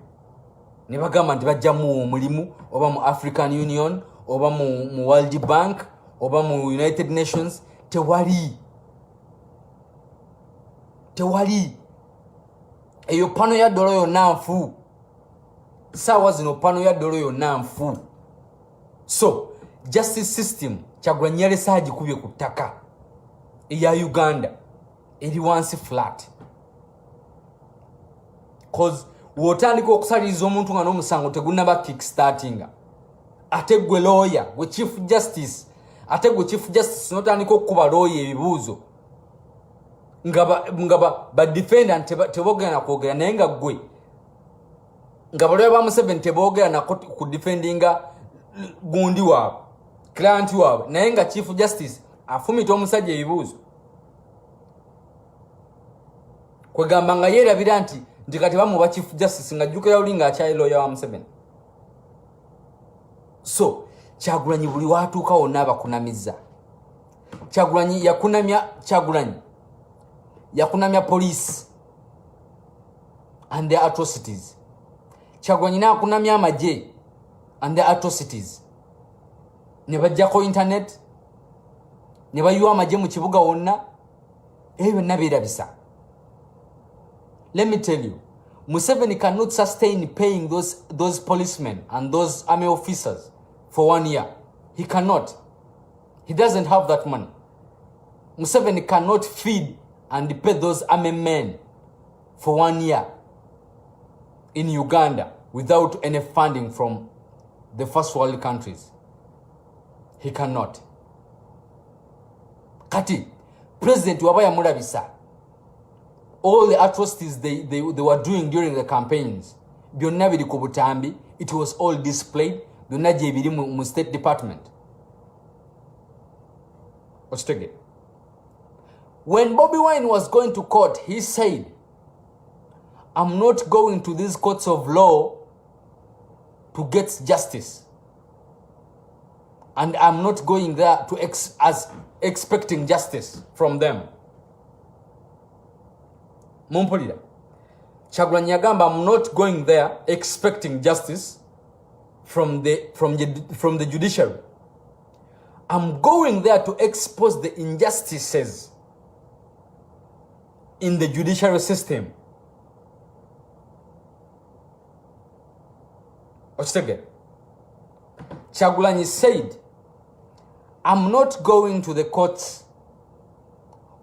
ne bagamba nti bajjamu omulimu oba mu African Union oba mu World Bank oba mu United Nations. Tewali eyo pano ya dolo yonna nfu. Sawa zino pano ya dolo yonna nfu. So justice system Kyagulanyi yalesa agikubye ku ttaka eya Uganda eri wansi flat. Cause wotandika okusaliriza omuntu nga n'omusango tegunnaba kickstartinga ate gwe lawyer gwe chief justice n'otandika okukuba lawyer ebibuuzo nga ba defendant teboogera nakwogera naye nga gwe nga balawyer ba Museveni teboogera nako ku defendinga gundi waabwe client waabwe naye nga chief justice afumita omusajja ebibuuzo kwegamba nga yeerabira nti kati bamuba chief justice nga jjukira oli nga akyali lawyer wa Museveni. So Kyagulanyi buli watuuka wonna abakunamizza. Kyagulanyi yakunamya police and their atrocities. Kyagulanyi n'akunamya amagye and their atrocities. Ne bajjako internet ne bayiwa amagye mu kibuga wonna ebyo byonna beerabisa. Let me tell you, Museveni cannot sustain paying those policemen and those army officers for 1 year. He cannot. He doesn't have that money. Museveni cannot feed and pay those army men for 1 year in Uganda without any funding from the first world countries. He cannot. Kati, President wabaya mulabisa. All the atrocities they were doing during the campaigns, byonna biri ku butambi, it was all displayed. Byonna gye biri mu State Department. Ochitegere. When Bobi Wine was going to court, he said, I'm not going to these courts of law to get justice. And I'm not going there to as expecting justice from them. Mumpulira. Kyagulanyi yagamba, I'm not going there expecting justice from the judiciary. I'm going there to expose the injustices in the judiciary system. Ochitegere. Kyagulanyi said, I'm not going to the courts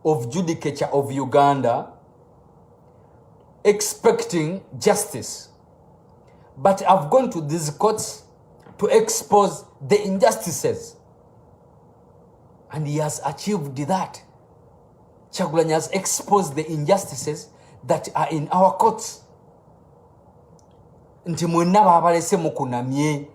of judicature of Uganda expecting justice, but I've gone to these courts to expose the injustices, and he has achieved that. Kyagulanyi has exposed the injustices that are in our courts. Nti mwenna babalese mukunamye.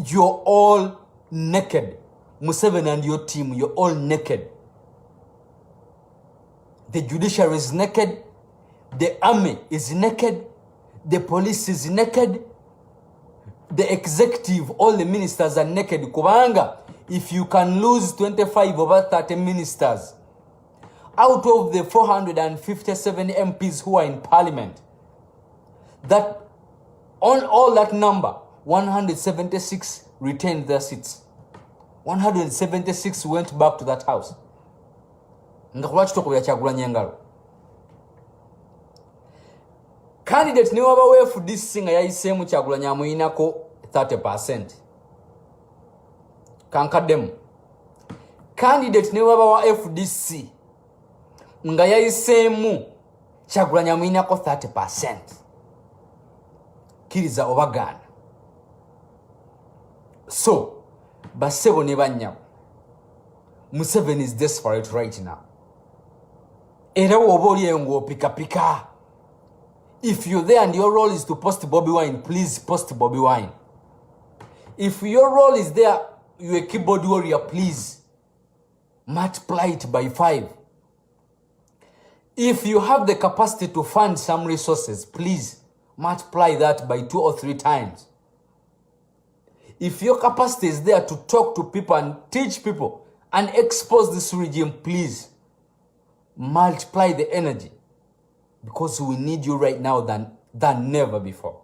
You're all naked. Museveni and your team, you're all naked. The judiciary is naked. The army is naked. The police is naked. The executive, all the ministers are naked. Kubanga, if you can lose 25 over 30 ministers out of the 457 MPs who are in parliament, that on all that number, 176 retained their seats. 176 went back to that house. Ngakulwaki tokubya Kyagulanyi engalo. Candidate ne waba wefu this nga yayiseemu Kyagulanyi amuyinako 30%. Kankademu. Candidate ne waba wa FDC nga yayiseemu Kyagulanyi amuyinako 30%. Kiriza obagana. So, basebo ne banyabo. Museveni is desperate right now. Era woba oli ngo pika. If you're there and your role is to post Bobi Wine, please post Bobi Wine. If your role is there, you're a keyboard warrior, please multiply it by 5. If you have the capacity to fund some resources, please multiply that by 2 or 3 times. If your capacity is there to talk to people and teach people and expose this regime, please multiply the energy, because we need you right now than never before.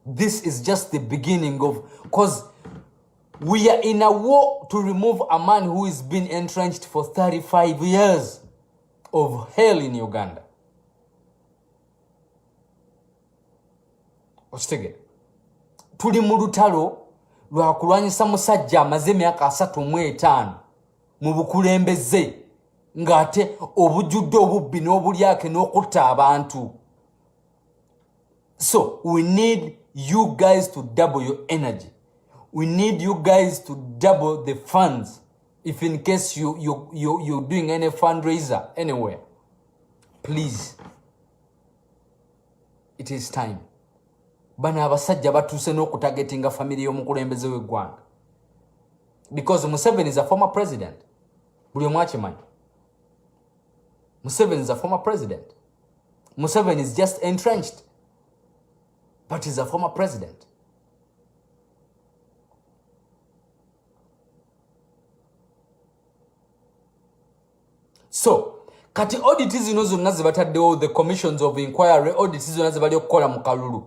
This is just the beginning of, because we are in a war to remove a man who has been entrenched for 35 years of hell in Uganda. Ostege. Tuli mu lutalo lwa kulwanyisa musajja amaze emyaka 35 mu bukulembeze ngate obujudde obubbi n'obulyake n'okutta abantu. So we need you guys to double your energy. We need you guys to double the funds if in case you're doing any fundraiser anywhere. Please. It is time. Bana abasajja batuse n'okutagetinga family y'omukulembeze w'eggwanga. Because Museveni is a former president. Buli omu akimanyi. Museveni is a former president. Museveni is just entrenched, but he's a former president. So, kati audits zino zonna ze bataddewo, the commissions of inquiry, audits zonna ze bali okukola mu kalulu.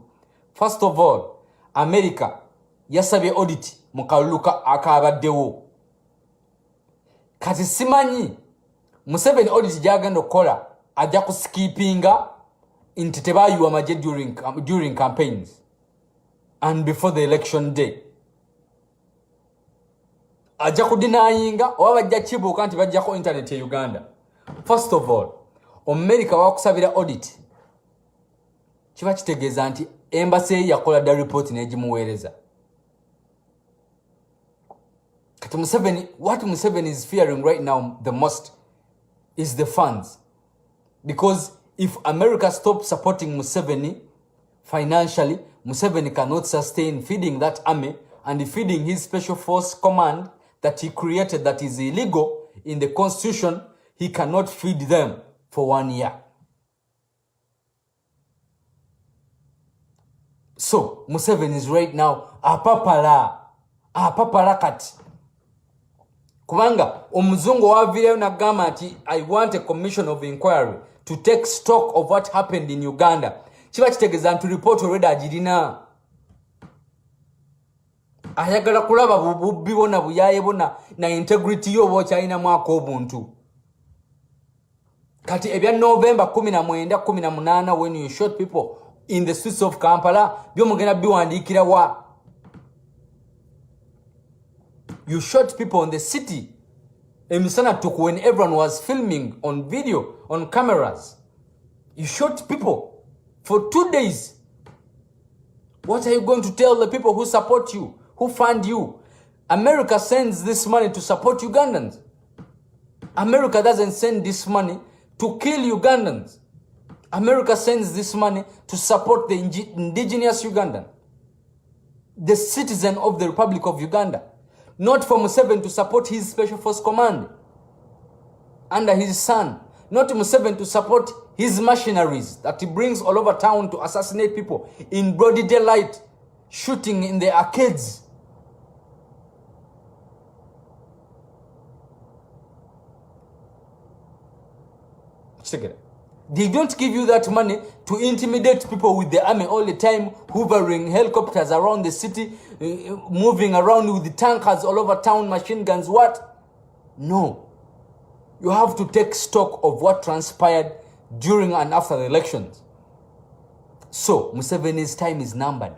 First of all, America yasabye audit mu kalulu akabaddewo. Kati simanyi Museveni audit gyagenda okukola ajja kuskipinga nti tebayiwa amaje during campaigns and before the election day. Ajja kudinayinga oba bajja kibuuka nti bajjako internet e Uganda. First of all, America wakusabira audit. Kiba kitegeeza nti embassy yakola da report n'egimuweereza. Kati Museveni, what Museveni is fearing right now the most is the funds. Because if America stops supporting Museveni financially, Museveni cannot sustain feeding that army and feeding his special force command that he created that is illegal in the constitution. He cannot feed them for 1 year. So Museveni is right now apapala kati. Kubanga omuzungu wavireyo nagamba nti I want a commission of inquiry to take stock of what happened in Uganda. Kiba kitegeeza nti report already agirina. Ayagala kulaba bubbi bona buyaye bona na integrity yo bokyalina mwaka obuntu. Kati ebya November 19, 18 when you shot people in the streets of Kampala, byomugenda biwandikira wa. You shot people in the city. Emisana took when everyone was filming on video, on cameras. You shot people for 2 days. What are you going to tell the people who support you, who fund you? America sends this money to support Ugandans. America doesn't send this money to kill Ugandans. America sends this money to support the indigenous Ugandan, the citizen of the Republic of Uganda. Not for Museveni to support his special force command under his son. Not Museveni to support his machineries that he brings all over town to assassinate people in broad daylight, shooting in the arcades. Check it. They don't give you that money to intimidate people with the army all the time, hovering helicopters around the city, moving around with the tankers all over town, machine guns, what? No. You have to take stock of what transpired during and after the elections. So, Museveni's time is numbered.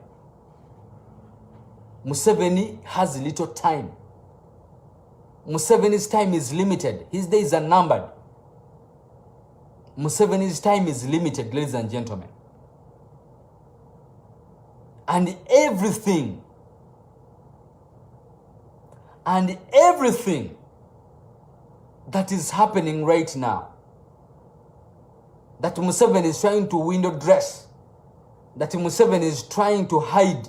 Museveni has little time. Museveni's time is limited. His days are numbered. Museveni's time is limited, ladies and gentlemen. And everything that is happening right now, that Museveni is trying to window dress, that Museveni is trying to hide,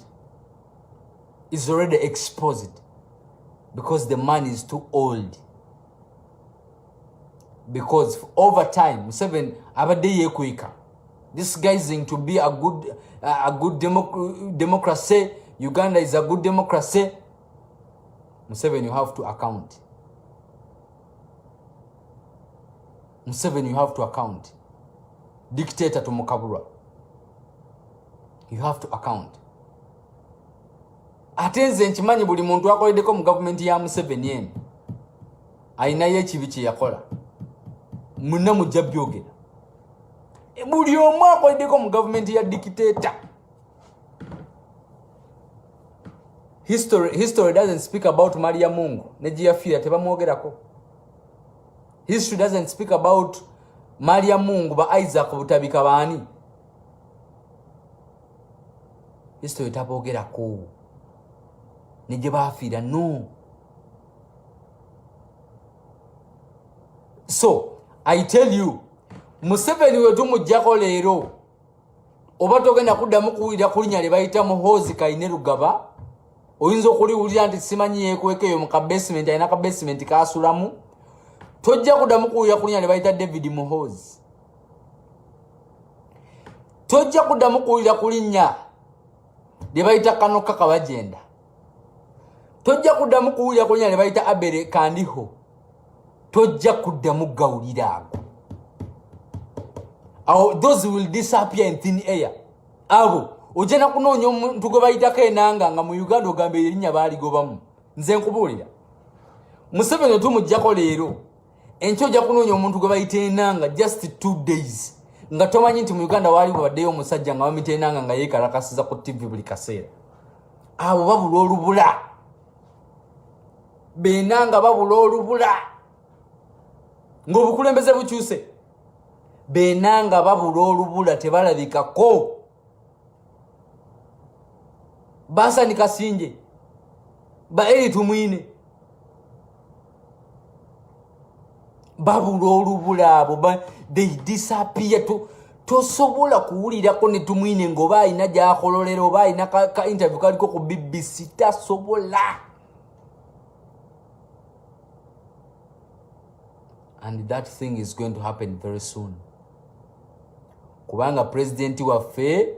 is already exposed because the man is too old. Because over time, Museveni abadde yekweka. This guy is going to be a good democracy. Uganda is a good democracy. Museveni, you have to account. Museveni, you have to account. Dictator to Mukabura, you have to account. Atenze nchimanyi buli muntu akoledeko mu government ya Museveni eni ayina yekibi kye yakola munna mujja byogera. Buli omu akoledeko mu government ya dictator. History doesn't speak about Maria Mungu nejiafia tebamwogerako. History doesn't speak about Maria Mungu ba Isaac butabika bani. History tabogerako nejibaafira no. So I tell you, Museveni wetu mujjako leero oba togenda kuddamu kuwulira kulinya lye bayita muhoozi Kayine Rugaba, oyinza okuliwulira nti simanyi yeekwekeyo mu kabasement, ayina kabasement kaasulamu. Tojja kuddamu kuwulira kulinya lye bayita David Muhoozi. Tojja kuddamu kuwulira kulinya lye bayita Kanoka Kabagenda. Tojja kuddamu kuwulira kulinya lye bayita Abere Kandiho. Tojja kuddamu gawulira ago. Those will disappear in thin air. Abo ojena kunoonya omuntu gwe bayitako enanga nga mu Uganda ogamba erinnya baaligobamu. Nze nkubuulira Museveni tumujjako leero enkyo ojja kunoonya omuntu gwe bayita enanga just 2 days nga tomanyi nti mu Uganda waaliwo baddeyo omusajja nga bamita enanga nga yeekalakasiza ku TV buli kaseera. Abo babula olubula. Benanga babula olubula ng'obukulembeze bukyuse. Benanga babula olubula tebalabikako. Basani Kasinje, ba Eri Tumwine, babula olubula abo, they disappear. Tosobola kuwulirako ne Tumwine ng'oba alina gy'akololera oba alina ka interview kaliko ku BBC, tasobola. And that thing is going to happen very soon. Kubanga president waffe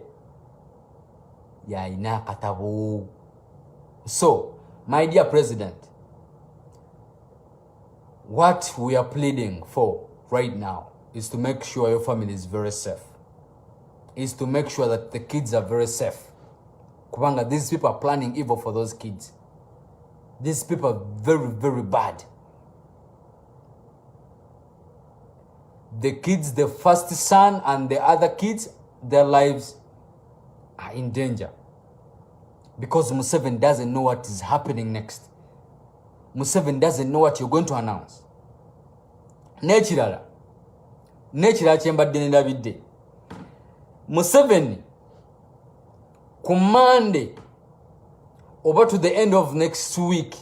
yaina katabo. So, my dear president, what we are pleading for right now is to make sure your family is very safe. Is to make sure that the kids are very safe. Kubanga, these people are planning evil for those kids. These people are very, very bad. The kids, the first son and the other kids, their lives are in danger. Because Museveni doesn't know what is happening next. Museveni doesn't know what you're going to announce. Nechirala chembadde ndabidde. Museveni ku Monday over to the end of next week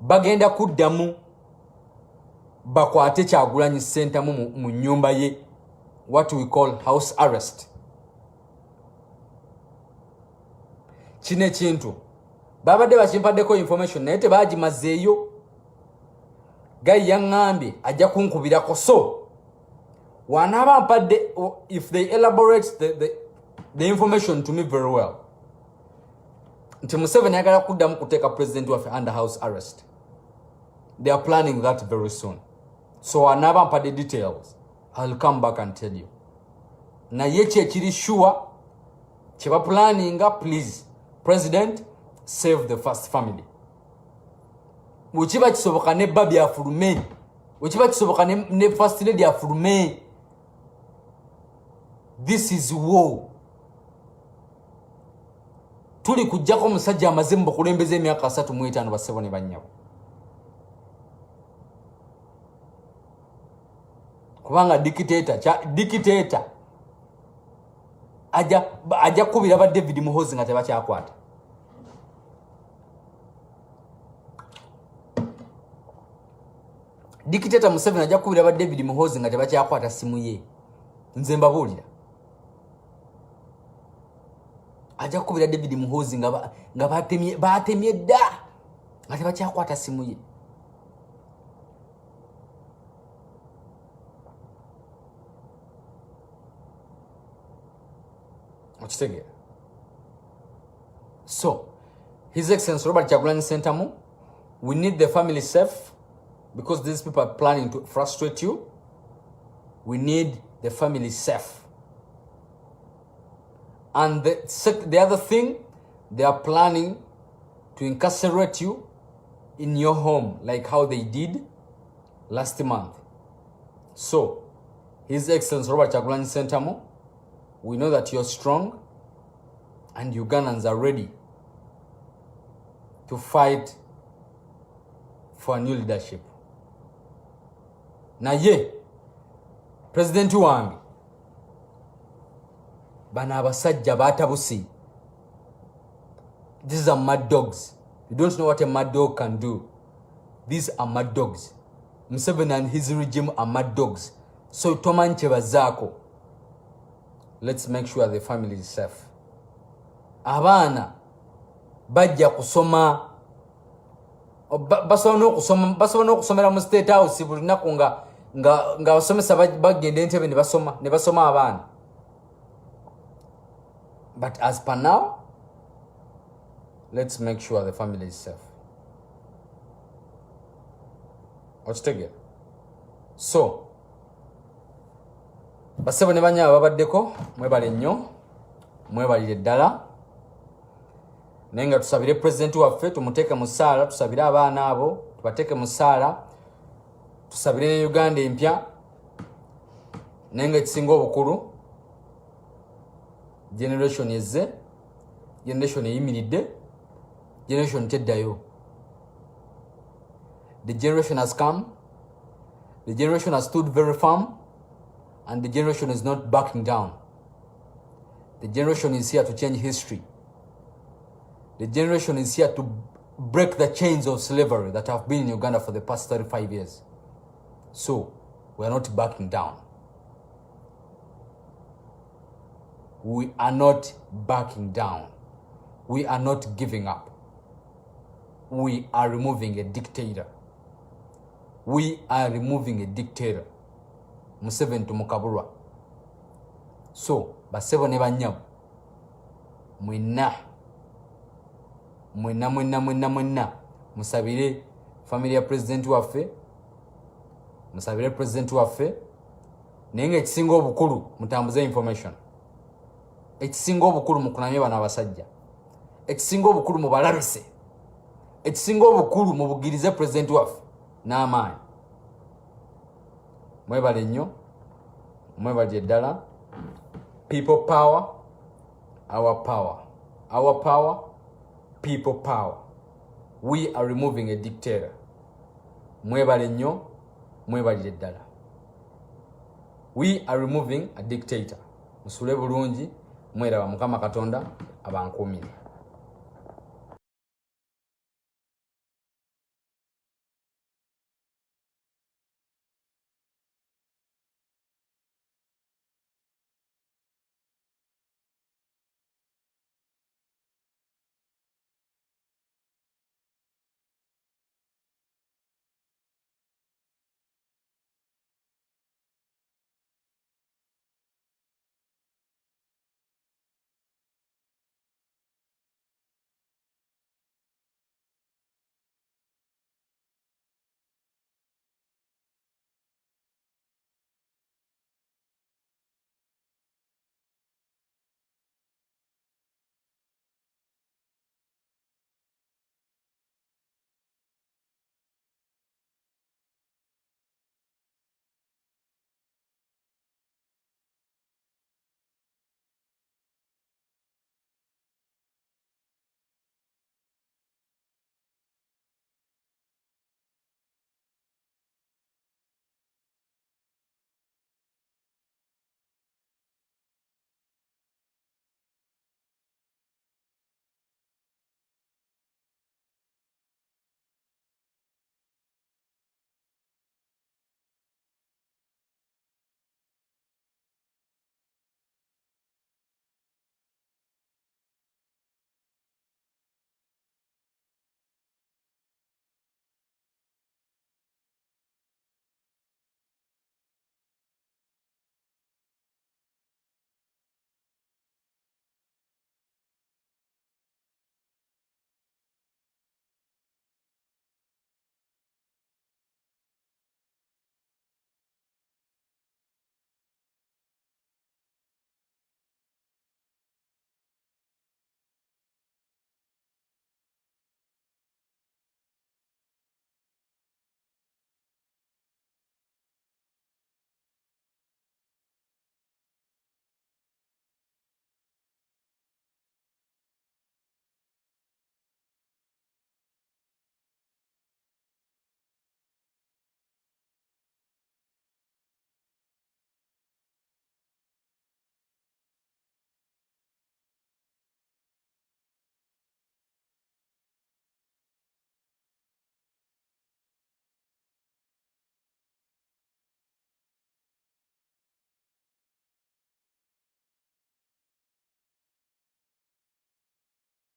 bagenda kuddamu bakwate Kyagulanyi Ssentamu mu nyumba ye, what we call house arrest. Kino ekintu babadde bakimpaddeko information naye tebagimazeeyo. Gayi yaŋŋambye ajja kunkubirako. So wanaaba mpadde, if they elaborate the information to me very well, nti Museveni ayagala kuddamu kuteeka president waffe under house arrest. They are planning that very soon. So wanaaba mpadde details, I'll come back and tell you. Naye kyekiri sure kyeba planninga, please president, save the first family. Uchiba kisoboka ne babi afulume. Uchiba kisoboka ne first lady afulume. This is war. Tuli kujjako musajja amazembo kulembeze emyaka 3 mu 5 basebo ne banyabo. kubanga dictator aja kubira ba David Muhoozi nga tebakyakwata. Dictator Museveni aja kubira ba David Muhoozi nga tebakyakwata simu ye. Nze mbabuulira. Aja kubira David Muhoozi nga batemye dda nga tebakyakwata simu ye. So, His Excellency Robert Kyagulanyi Ssentamu, we need the family safe because these people are planning to frustrate you. We need the family safe. And the other thing, they are planning to incarcerate you in your home like how they did last month. So, His Excellency Robert Kyagulanyi Ssentamu, we know that you're strong and Ugandans are ready to fight for a new leadership. Na ye, President wange, bana abasajja batabusi. These are mad dogs. You don't know what a mad dog can do. These are mad dogs. Museveni and his regime are mad dogs. So tomanche bazako. Let's make sure the family is safe. Abana bajja kusoma basobola okusomera mu State House buli lunaku nga basomesa bagenda entebe ne basoma abaana. But as per now, let's make sure the family is safe. Okitegeera? So, basebo ne banya babaddeko mwebale nnyo, mwebalire ddala. Naye nga tusabire president waffe tumuteeke mu ssaala, tusabire abaana abo tubateeke mu ssaala, tusabire ne Uganda empya. Naye nga ekisinga obukulu, generation ezze, generation eyimiridde, generation teddayo. The generation has come, the generation has stood very firm, and the generation is not backing down. The generation is here to change history. The generation is here to break the chains of slavery that have been in Uganda for the past 35 years. So, we are not backing down. We are not backing down. We are not giving up. We are removing a dictator. We are removing a dictator. Museveni tumukabulwa. So, basebo ne banyabu. Mwena. Musabire family ya president waffe. Musabire president waffe. Nenga ekisinga obukulu mutambuze information. Ekisinga obukulu mukunamye bana abasajja. Ekisinga obukulu mubalaluse. Ekisinga obukulu mubugirize president waffe n'amaanyi. Mwebale nnyo. Mwebale ddala. People power, our power. Our power, people power. We are removing a dictator. Mwebale nnyo. Mwebale ddala. We are removing a dictator. Musule bulungi. Mwera wa Mukama Katonda abankumire.